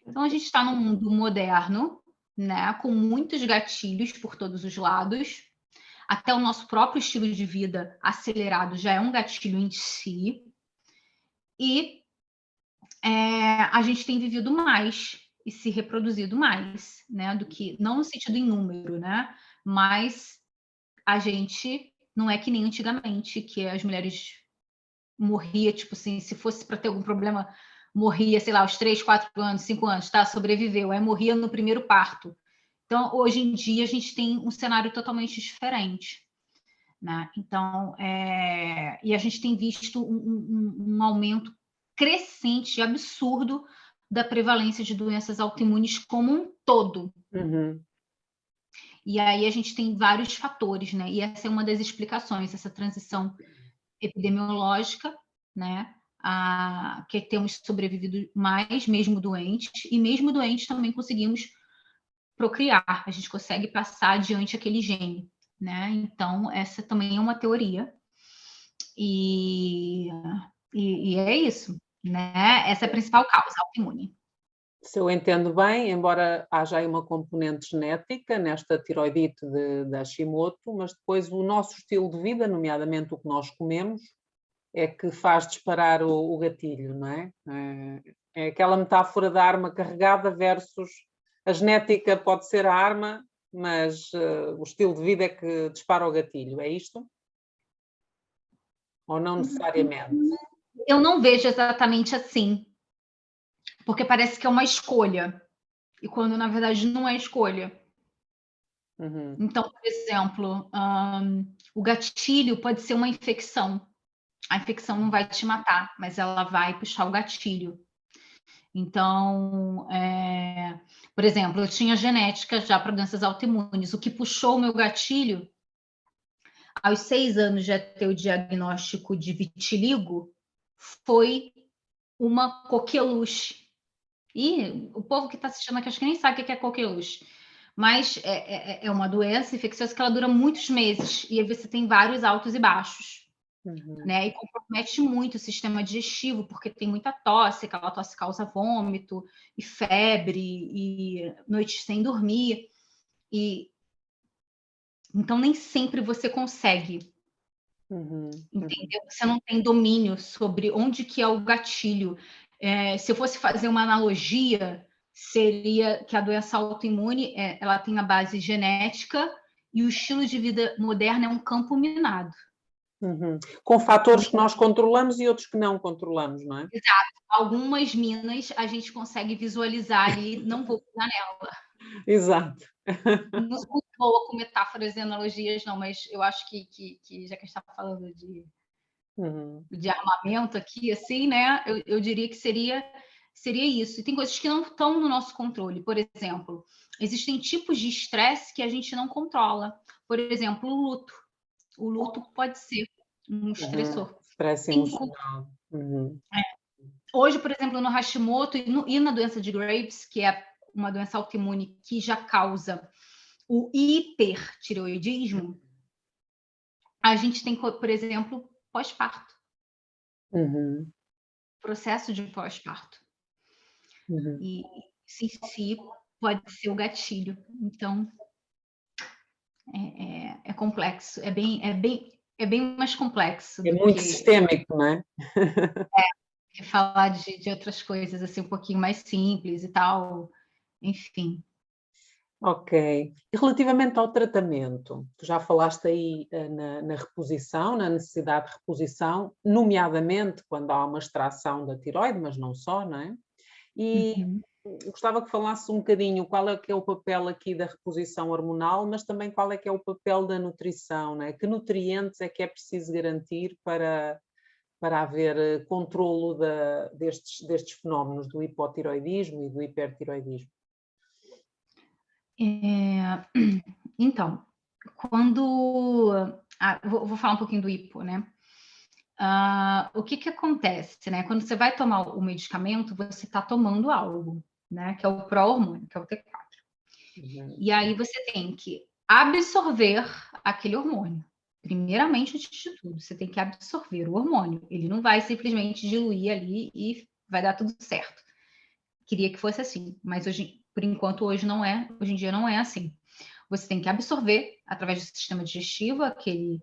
Então a gente está num mundo moderno, né, com muitos gatilhos por todos os lados. Até o nosso próprio estilo de vida acelerado já é um gatilho em si. E a gente tem vivido mais e se reproduzido mais, né, do que, não no sentido em número, né, mas a gente não é que nem antigamente, que as mulheres morria, tipo assim, se fosse para ter algum problema, morria, sei lá, aos 3, 4 anos, 5 anos, tá? Sobreviveu, aí morria no primeiro parto. Então, hoje em dia, a gente tem um cenário totalmente diferente, né? Então, e a gente tem visto um aumento crescente, absurdo, da prevalência de doenças autoimunes como um todo. E aí a gente tem vários fatores, né? E essa é uma das explicações, essa transição epidemiológica, né? Que temos sobrevivido mais, mesmo doentes, e mesmo doentes também conseguimos procriar, a gente consegue passar adiante aquele gene, né? Então, essa também é uma teoria. E é isso, né? Essa é a principal causa, autoimune. Se eu entendo bem, embora haja aí uma componente genética nesta tiroidite de Hashimoto, mas depois o nosso estilo de vida, nomeadamente o que nós comemos, é que faz disparar o gatilho, não é? É aquela metáfora da arma carregada versus a genética pode ser a arma, mas o estilo de vida é que dispara o gatilho, é isto? Ou não necessariamente? Eu não vejo exatamente assim, porque parece que é uma escolha, e quando na verdade não é escolha. Então, por exemplo, o gatilho pode ser uma infecção. A infecção não vai te matar, mas ela vai puxar o gatilho. Então, por exemplo, eu tinha genética já para doenças autoimunes. O que puxou o meu gatilho, aos 6 anos já ter o diagnóstico de vitiligo, foi uma coqueluche. E o povo que está assistindo aqui, acho que nem sabe o que é coqueluche. Mas é uma doença infecciosa que ela dura muitos meses. E aí você tem vários altos e baixos. Né? E compromete muito o sistema digestivo, porque tem muita tosse, aquela tosse causa vômito, e febre, e noites sem dormir. Então, nem sempre você consegue. Entendeu? Você não tem domínio sobre onde que é o gatilho. Se eu fosse fazer uma analogia, seria que a doença autoimune ela tem a base genética e o estilo de vida moderno é um campo minado. Com fatores que nós controlamos e outros que não controlamos, não é? Exato. Algumas minas a gente consegue visualizar ali, não vou pisar nela. Exato. Não sou muito boa com metáforas e analogias, não, mas eu acho que já que a gente está falando de armamento aqui, assim, né? Eu diria que seria isso. E tem coisas que não estão no nosso controle. Por exemplo, existem tipos de estresse que a gente não controla. Por exemplo, o luto. O luto pode ser um estressor. Estresse emocional. Hoje, por exemplo, no Hashimoto e na doença de Graves, que é uma doença autoimune que já causa o hipertireoidismo, a gente tem, por exemplo, pós-parto. Processo de pós-parto. E isso em si pode ser o gatilho. Então, é complexo. É bem mais complexo É do muito que sistémico, não é? falar de outras coisas assim um pouquinho mais simples e tal. Enfim. Ok. E relativamente ao tratamento, tu já falaste aí na reposição, na necessidade de reposição, nomeadamente quando há uma extração da tiroide, mas não só, não é? E gostava que falasse um bocadinho qual é que é o papel aqui da reposição hormonal, mas também qual é que é o papel da nutrição, não é? Que nutrientes é que é preciso garantir para haver controlo destes fenómenos do hipotiroidismo e do hipertiroidismo? Então, quando... vou falar um pouquinho do hipo, né? o que acontece, né? Quando você vai tomar o medicamento, você está tomando algo, né? Que é o pró-hormônio, que é o T4. E aí você tem que absorver aquele hormônio. Primeiramente, antes de tudo, você tem que absorver o hormônio. Ele não vai simplesmente diluir ali e vai dar tudo certo. Queria que fosse assim, mas hoje, por enquanto, hoje em dia não é assim. Você tem que absorver através do sistema digestivo aquele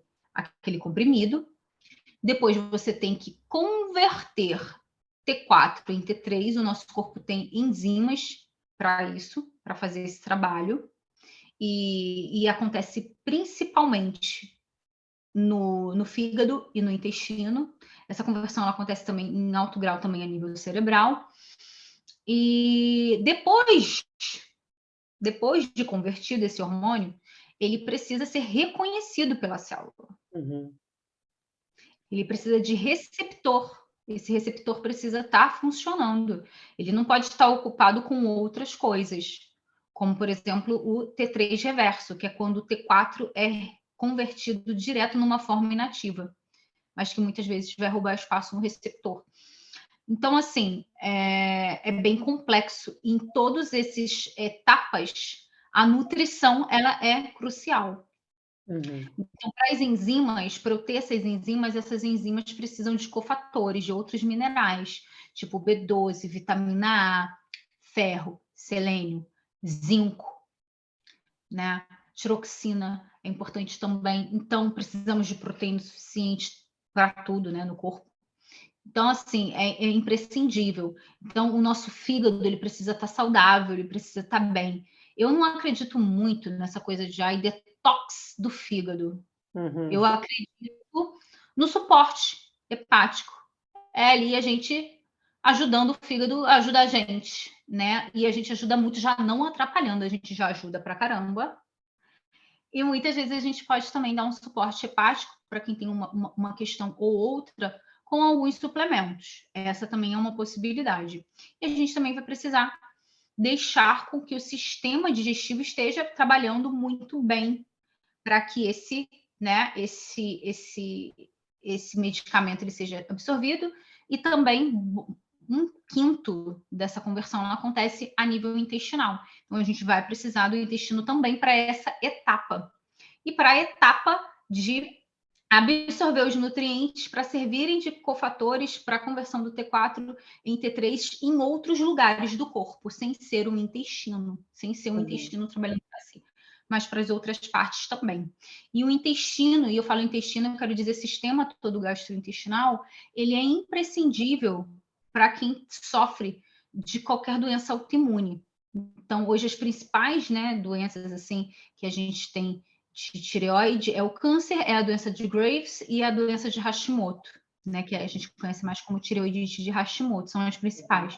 comprimido. Depois você tem que converter T4 em T3. O nosso corpo tem enzimas para isso, para fazer esse trabalho. E acontece principalmente no fígado e no intestino. Essa conversão ela acontece também em alto grau também a nível cerebral. E depois de convertido esse hormônio, ele precisa ser reconhecido pela célula. Ele precisa de receptor. Esse receptor precisa estar funcionando. Ele não pode estar ocupado com outras coisas, como, por exemplo, o T3 reverso, que é quando o T4 é convertido direto numa forma inativa, mas que muitas vezes vai roubar espaço no receptor. Então, assim, é bem complexo. Em todas essas etapas, a nutrição ela é crucial. Então, para as enzimas, para eu ter essas enzimas precisam de cofatores, de outros minerais, tipo B12, vitamina A, ferro, selênio, zinco, né? Tiroxina é importante também. Então, precisamos de proteína suficiente para tudo, né, no corpo. Então, assim, é imprescindível. Então, o nosso fígado, ele precisa estar saudável, ele precisa estar bem. Eu não acredito muito nessa coisa de detox do fígado. Eu acredito no suporte hepático. É ali a gente ajudando o fígado, ajuda a gente, né? E a gente ajuda muito já não atrapalhando, a gente já ajuda pra caramba. E muitas vezes a gente pode também dar um suporte hepático para quem tem uma questão ou outra com alguns suplementos. Essa também é uma possibilidade. E a gente também vai precisar deixar com que o sistema digestivo esteja trabalhando muito bem para que esse medicamento ele seja absorvido, e também 1/5 dessa conversão acontece a nível intestinal. Então, a gente vai precisar do intestino também para essa etapa. E para a etapa de absorver os nutrientes para servirem de cofatores para a conversão do T4 em T3 em outros lugares do corpo, sem ser o intestino, sem ser o intestino trabalhando assim, mas para as outras partes também. E o intestino, e eu falo intestino, eu quero dizer sistema todo gastrointestinal, ele é imprescindível para quem sofre de qualquer doença autoimune. Então, hoje as principais, né, doenças assim que a gente tem de tireoide é o câncer, é a doença de Graves e a doença de Hashimoto, né, que a gente conhece mais como tireoidite de Hashimoto, são as principais.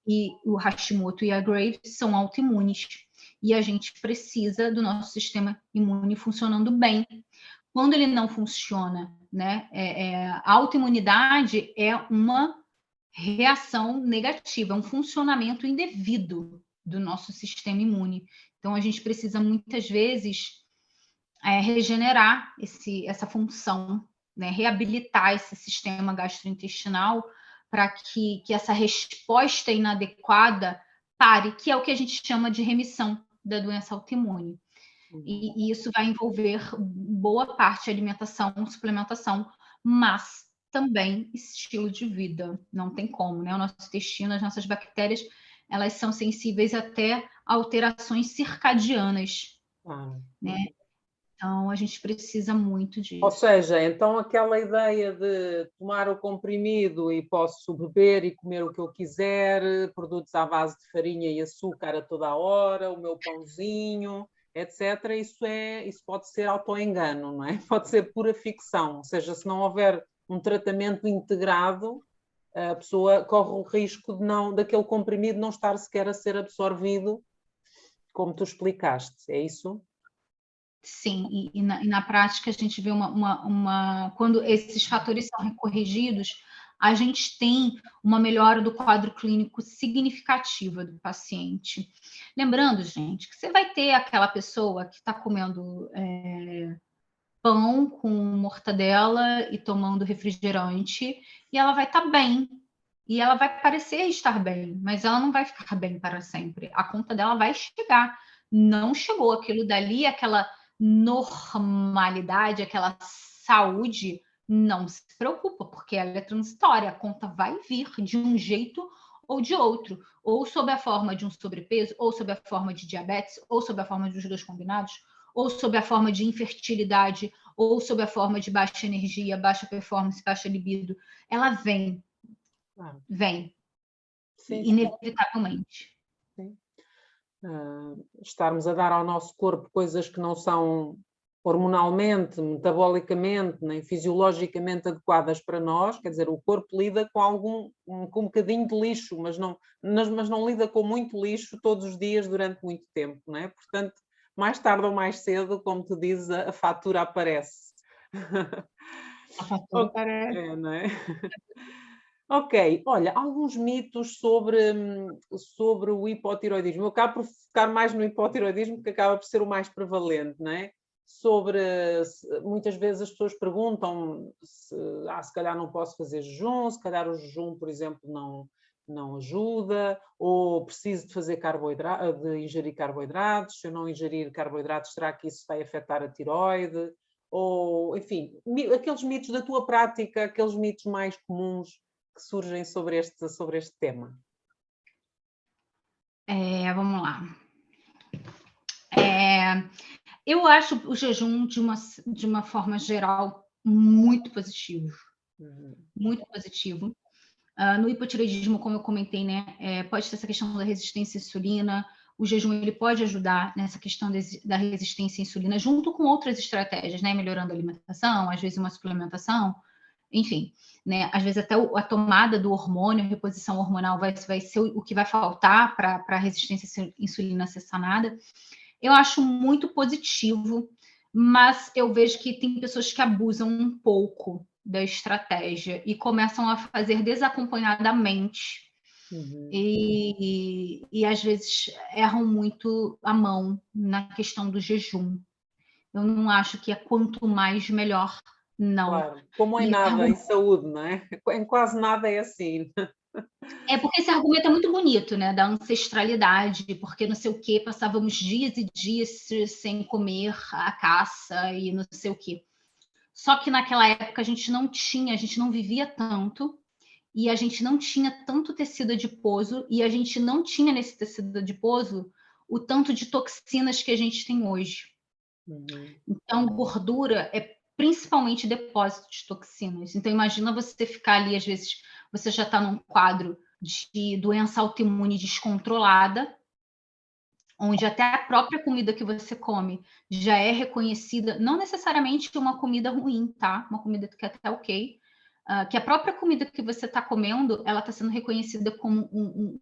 E o Hashimoto e a Graves são autoimunes, e a gente precisa do nosso sistema imune funcionando bem. Quando ele não funciona, né, a autoimunidade é uma reação negativa, é um funcionamento indevido do nosso sistema imune. Então, a gente precisa muitas vezes regenerar essa função, né? Reabilitar esse sistema gastrointestinal para que essa resposta inadequada pare, que é o que a gente chama de remissão da doença autoimune. E isso vai envolver boa parte de alimentação, suplementação, mas também estilo de vida. Não tem como, né? O nosso intestino, as nossas bactérias, elas são sensíveis até a alterações circadianas, né? Então, a gente precisa muito disso. Ou seja, então aquela ideia de tomar o comprimido e posso beber e comer o que eu quiser, produtos à base de farinha e açúcar a toda a hora, o meu pãozinho, etc., isso pode ser autoengano, não é? Pode ser pura ficção. Ou seja, se não houver um tratamento integrado, a pessoa corre o risco daquele comprimido não estar sequer a ser absorvido, como tu explicaste. É isso? Sim, e na prática a gente vê quando esses fatores são corrigidos, a gente tem uma melhora do quadro clínico significativa do paciente. Lembrando, gente, que você vai ter aquela pessoa que está comendo pão com mortadela e tomando refrigerante, e ela vai estar bem. E ela vai parecer estar bem, mas ela não vai ficar bem para sempre. A conta dela vai chegar. Não chegou aquilo dali, aquela normalidade, aquela saúde, não se preocupa, porque ela é transitória. A conta vai vir de um jeito ou de outro, ou sob a forma de um sobrepeso, ou sob a forma de diabetes, ou sob a forma dos dois combinados, ou sob a forma de infertilidade, ou sob a forma de baixa energia, baixa performance, baixa libido. Ela vem, vem, Sim, inevitavelmente. sim. Estarmos a dar ao nosso corpo coisas que não são hormonalmente, metabolicamente, nem fisiologicamente adequadas para nós, quer dizer, o corpo lida com um bocadinho de lixo, mas não lida com muito lixo todos os dias durante muito tempo, não é? Portanto, mais tarde ou mais cedo, como tu dizes, a fatura aparece. A fatura aparece. Não é? Ok, olha, alguns mitos sobre o hipotiroidismo. Eu acabo por focar mais no hipotiroidismo, porque acaba por ser o mais prevalente, não é? Muitas vezes as pessoas perguntam se calhar não posso fazer jejum, se calhar o jejum, por exemplo, não ajuda, ou preciso de fazer de ingerir carboidratos. Se eu não ingerir carboidratos, será que isso vai afetar a tiroide? Ou, enfim, aqueles mitos da tua prática, aqueles mitos mais comuns que surgem sobre este tema? Vamos lá. Eu acho o jejum, de uma forma geral, muito positivo. Muito positivo. No hipotireoidismo, como eu comentei, né, pode ter essa questão da resistência à insulina. O jejum ele pode ajudar nessa questão da resistência à insulina, junto com outras estratégias, né, melhorando a alimentação, às vezes uma suplementação, enfim, né, às vezes até a tomada do hormônio, a reposição hormonal vai ser o que vai faltar para a resistência à insulina ser sanada. Eu acho muito positivo, mas eu vejo que tem pessoas que abusam um pouco da estratégia e começam a fazer desacompanhadamente. E às vezes erram muito a mão na questão do jejum. Eu não acho que é quanto mais melhor, não. Claro, como em nada, em saúde, não é? Em quase nada é assim. É porque esse argumento é muito bonito, né? Da ancestralidade, porque não sei o quê, passávamos dias e dias sem comer a caça e não sei o quê. Só que naquela época a gente não vivia tanto, e a gente não tinha tanto tecido adiposo, e a gente não tinha nesse tecido adiposo o tanto de toxinas que a gente tem hoje. Então, gordura é principalmente depósito de toxinas. Então, imagina você ficar ali, às vezes, você já está num quadro de doença autoimune descontrolada, onde até a própria comida que você come já é reconhecida, não necessariamente uma comida ruim, tá? Uma comida que é até ok, que a própria comida que você está comendo, ela está sendo reconhecida como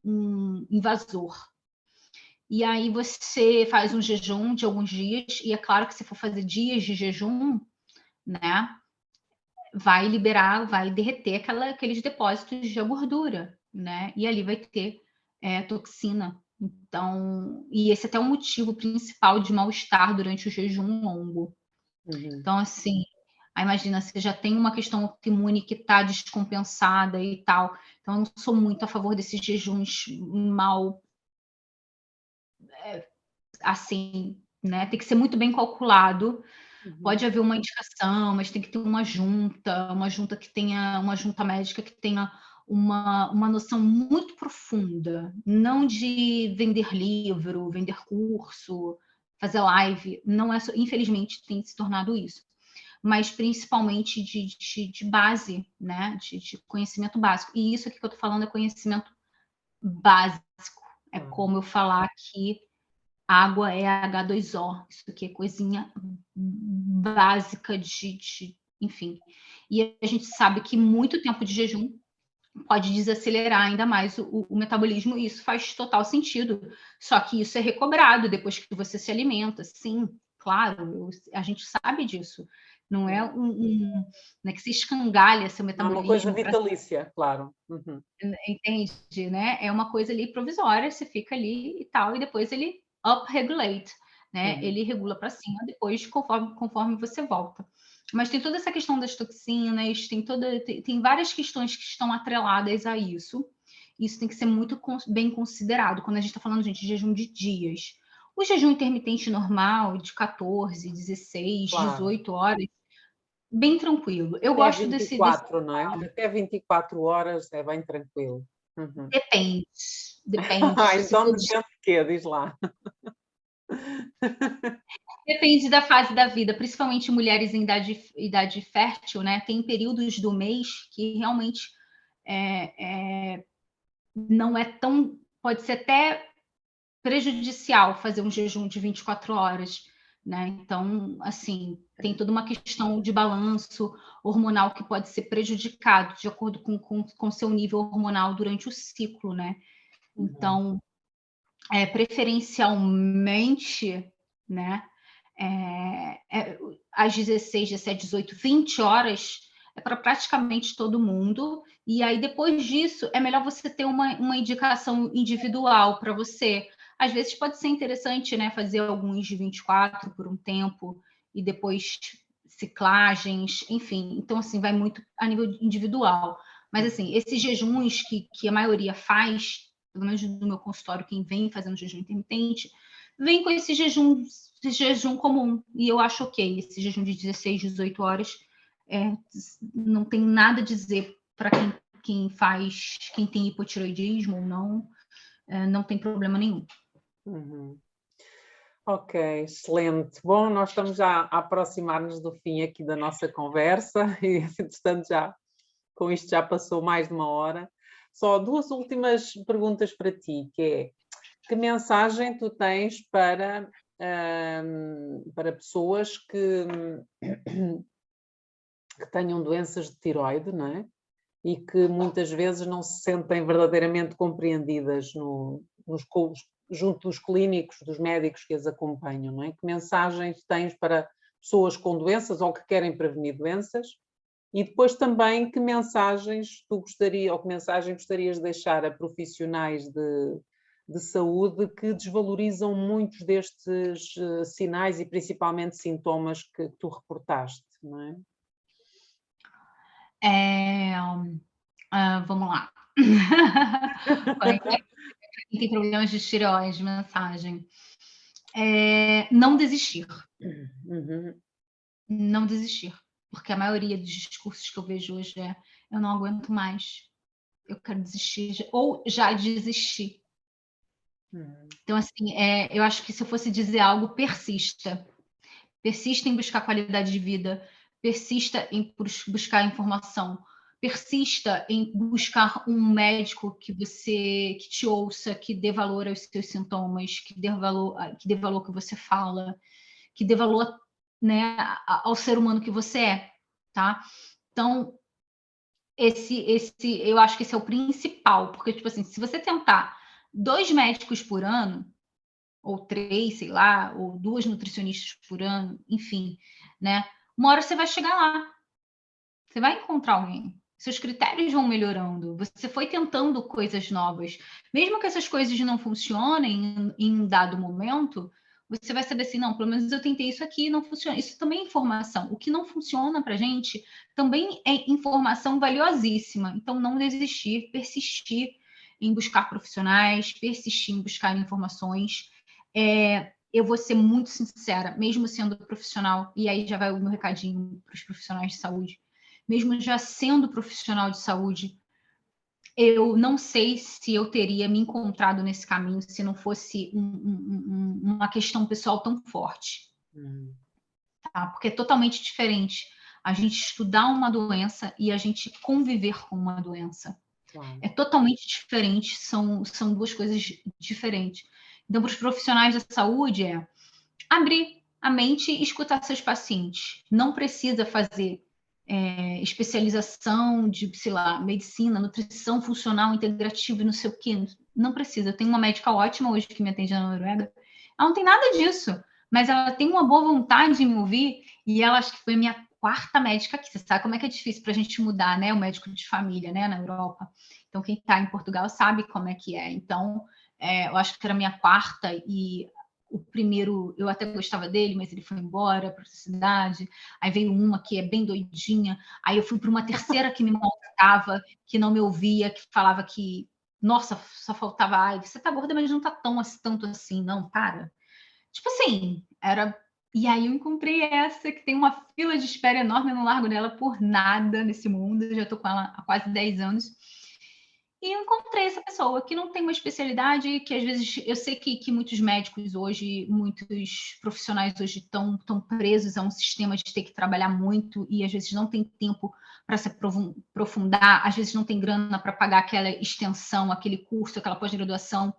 um invasor. E aí você faz um jejum de alguns dias, e é claro que se for fazer dias de jejum, né, vai liberar, vai derreter aqueles depósitos de gordura, né? E ali vai ter toxina. Então, e esse é até o motivo principal de mal-estar durante o jejum longo. Então, assim, aí imagina, você já tem uma questão autoimune que está descompensada e tal. Então, eu não sou muito a favor desses jejuns mal, assim, né? Tem que ser muito bem calculado. Pode haver uma indicação, mas tem que ter uma junta que tenha, uma junta médica que tenha uma noção muito profunda, não de vender livro, vender curso, fazer live, não é só, infelizmente tem se tornado isso, mas principalmente de base, né, de conhecimento básico. E isso aqui que eu estou falando é conhecimento básico, é como eu falar que água é H2O, isso aqui é coisinha básica enfim. E a gente sabe que muito tempo de jejum pode desacelerar ainda mais o metabolismo, e isso faz total sentido. Só que isso é recobrado depois que você se alimenta, sim, claro, a gente sabe disso. Não é não é que se escangalha seu metabolismo. Não é uma coisa vitalícia, claro. Entende, né? É uma coisa ali provisória, você fica ali e tal, e depois ele upregulate. né? Ele regula para cima depois, conforme você volta. Mas tem toda essa questão das toxinas, tem várias questões que estão atreladas a isso. Isso tem que ser muito bem considerado quando a gente está falando, gente, de jejum de dias. O jejum intermitente normal, de 14, 16, Claro. 18 horas, bem tranquilo. Eu Até gosto 24, não é? Até 24 horas é bem tranquilo. Depende. Então depende de quê? Diz lá. Depende da fase da vida, principalmente mulheres em idade fértil, né? Tem períodos do mês que realmente não é tão... Pode ser até prejudicial fazer um jejum de 24 horas, né? Então, assim, tem toda uma questão de balanço hormonal que pode ser prejudicado de acordo com seu nível hormonal durante o ciclo, né? Então, preferencialmente, né? Às 16, 17, 18, 20 horas é para praticamente todo mundo. E aí, depois disso, é melhor você ter uma indicação individual para você. Às vezes pode ser interessante, né, fazer alguns de 24 por um tempo e depois ciclagens, enfim. Então, assim, vai muito a nível individual. Mas, assim, esses jejuns que a maioria faz, pelo menos no meu consultório, quem vem fazendo jejum intermitente, vem com esse jejum comum. E eu acho ok, esse jejum de 16, 18 horas, não tem nada a dizer para quem tem hipotiroidismo ou não, não tem problema nenhum. Ok, excelente. Bom, nós estamos já a aproximar-nos do fim aqui da nossa conversa e, entretanto, com isto já passou mais de 1 hora. Só 2 últimas perguntas para ti, que é: que mensagem tu tens para pessoas que tenham doenças de tiroide, não é? E que muitas vezes não se sentem verdadeiramente compreendidas junto dos clínicos, dos médicos que as acompanham, não é? Que mensagens tens para pessoas com doenças ou que querem prevenir doenças? E depois também que mensagens gostarias de deixar a profissionais de saúde que desvalorizam muitos destes sinais e principalmente sintomas que tu reportaste, não é? Vamos lá. Quem tem problemas de tireoide, mensagem. Não desistir. Não desistir. Porque a maioria dos discursos que eu vejo hoje eu não aguento mais, eu quero desistir, ou já desisti. Então, assim, eu acho que se eu fosse dizer algo, persista. Persista em buscar qualidade de vida, persista em buscar informação, persista em buscar um médico que te ouça, que dê valor aos seus sintomas, que dê valor ao que você fala, que dê valor, né, ao ser humano que você é, tá? Então, eu acho que esse é o principal, porque, tipo assim, se você tentar 2 médicos por ano, ou 3, sei lá, ou 2 nutricionistas por ano, enfim, né? Uma hora você vai chegar lá, você vai encontrar alguém. Seus critérios vão melhorando, você foi tentando coisas novas. Mesmo que essas coisas não funcionem em um dado momento, você vai saber assim, não, pelo menos eu tentei isso aqui e não funciona. Isso também é informação. O que não funciona para a gente também é informação valiosíssima. Então, não desistir, persistir em buscar profissionais, persistir em buscar informações. Eu vou ser muito sincera, mesmo sendo profissional, e aí já vai o meu recadinho para os profissionais de saúde, mesmo já sendo profissional de saúde, eu não sei se eu teria me encontrado nesse caminho se não fosse uma questão pessoal tão forte. Tá? Porque é totalmente diferente a gente estudar uma doença e a gente conviver com uma doença. Claro. É totalmente diferente, são 2 coisas diferentes. Então, para os profissionais da saúde, abrir a mente e escutar seus pacientes. Não precisa fazer especialização de, sei lá, medicina, nutrição funcional, integrativa e não sei o quê. Não precisa. Eu tenho uma médica ótima hoje que me atende na Noruega. Ela não tem nada disso, mas ela tem uma boa vontade de me ouvir e ela acho que foi a minha 4ª médica aqui. Você sabe como é que é difícil para a gente mudar, né? O médico de família, né? Na Europa. Então, quem está em Portugal sabe como é que é. Então, eu acho que era a minha 4ª e o primeiro, eu até gostava dele, mas ele foi embora para outra cidade. Aí veio uma que é bem doidinha. Aí eu fui para uma terceira que me maltratava, que não me ouvia, que falava que, nossa, só faltava, ai, você tá gorda, mas não tá tanto assim, não, para. Tipo assim, era. E aí eu encontrei essa que tem uma fila de espera enorme, eu não largo dela por nada nesse mundo, eu já tô com ela há quase 10 anos. E eu encontrei essa pessoa que não tem uma especialidade, que às vezes eu sei que muitos médicos hoje, muitos profissionais hoje estão presos a um sistema de ter que trabalhar muito e às vezes não tem tempo para se aprofundar, às vezes não tem grana para pagar aquela extensão, aquele curso, aquela pós-graduação,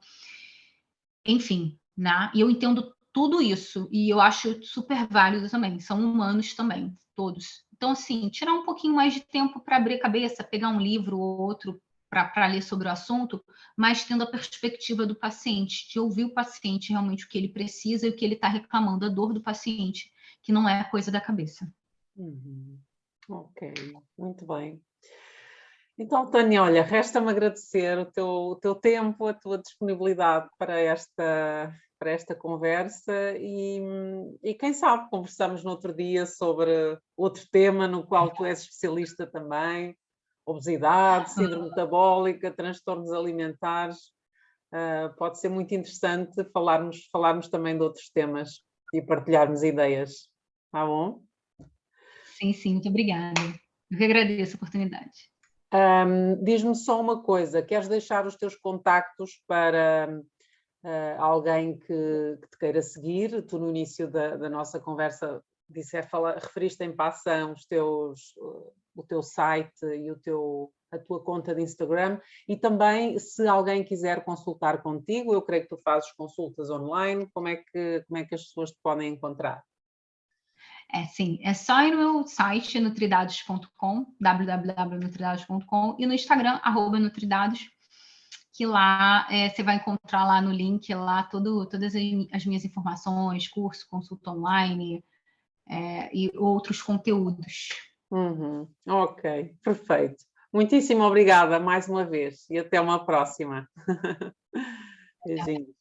enfim, né? E eu entendo tudo isso e eu acho super válido também, são humanos também, todos. Então, assim, tirar um pouquinho mais de tempo para abrir a cabeça, pegar um livro ou outro para ler sobre o assunto, mas tendo a perspectiva do paciente, de ouvir o paciente realmente o que ele precisa e o que ele está reclamando, a dor do paciente, que não é coisa da cabeça. Ok, muito bem. Então, Tânia, olha, resta-me agradecer o teu tempo, a tua disponibilidade para esta conversa e quem sabe conversamos no outro dia sobre outro tema no qual tu és especialista também, obesidade, síndrome metabólica, transtornos alimentares. Pode ser muito interessante falarmos também de outros temas e partilharmos ideias. Tá bom? Sim, muito obrigada. Eu que agradeço a oportunidade. Diz-me só uma coisa, queres deixar os teus contactos para alguém que te queira seguir? Tu no início da nossa conversa referiste em passão o teu site e a tua conta de Instagram e também se alguém quiser consultar contigo, eu creio que tu fazes consultas online, como é que as pessoas te podem encontrar? Sim, é só ir no meu site nutridados.com, www.nutridados.com e no Instagram, @nutridados, que lá você vai encontrar lá no link lá todas as minhas informações, curso, consulta online e outros conteúdos. Ok, perfeito. Muitíssimo obrigada mais uma vez e até uma próxima. Beijinhos.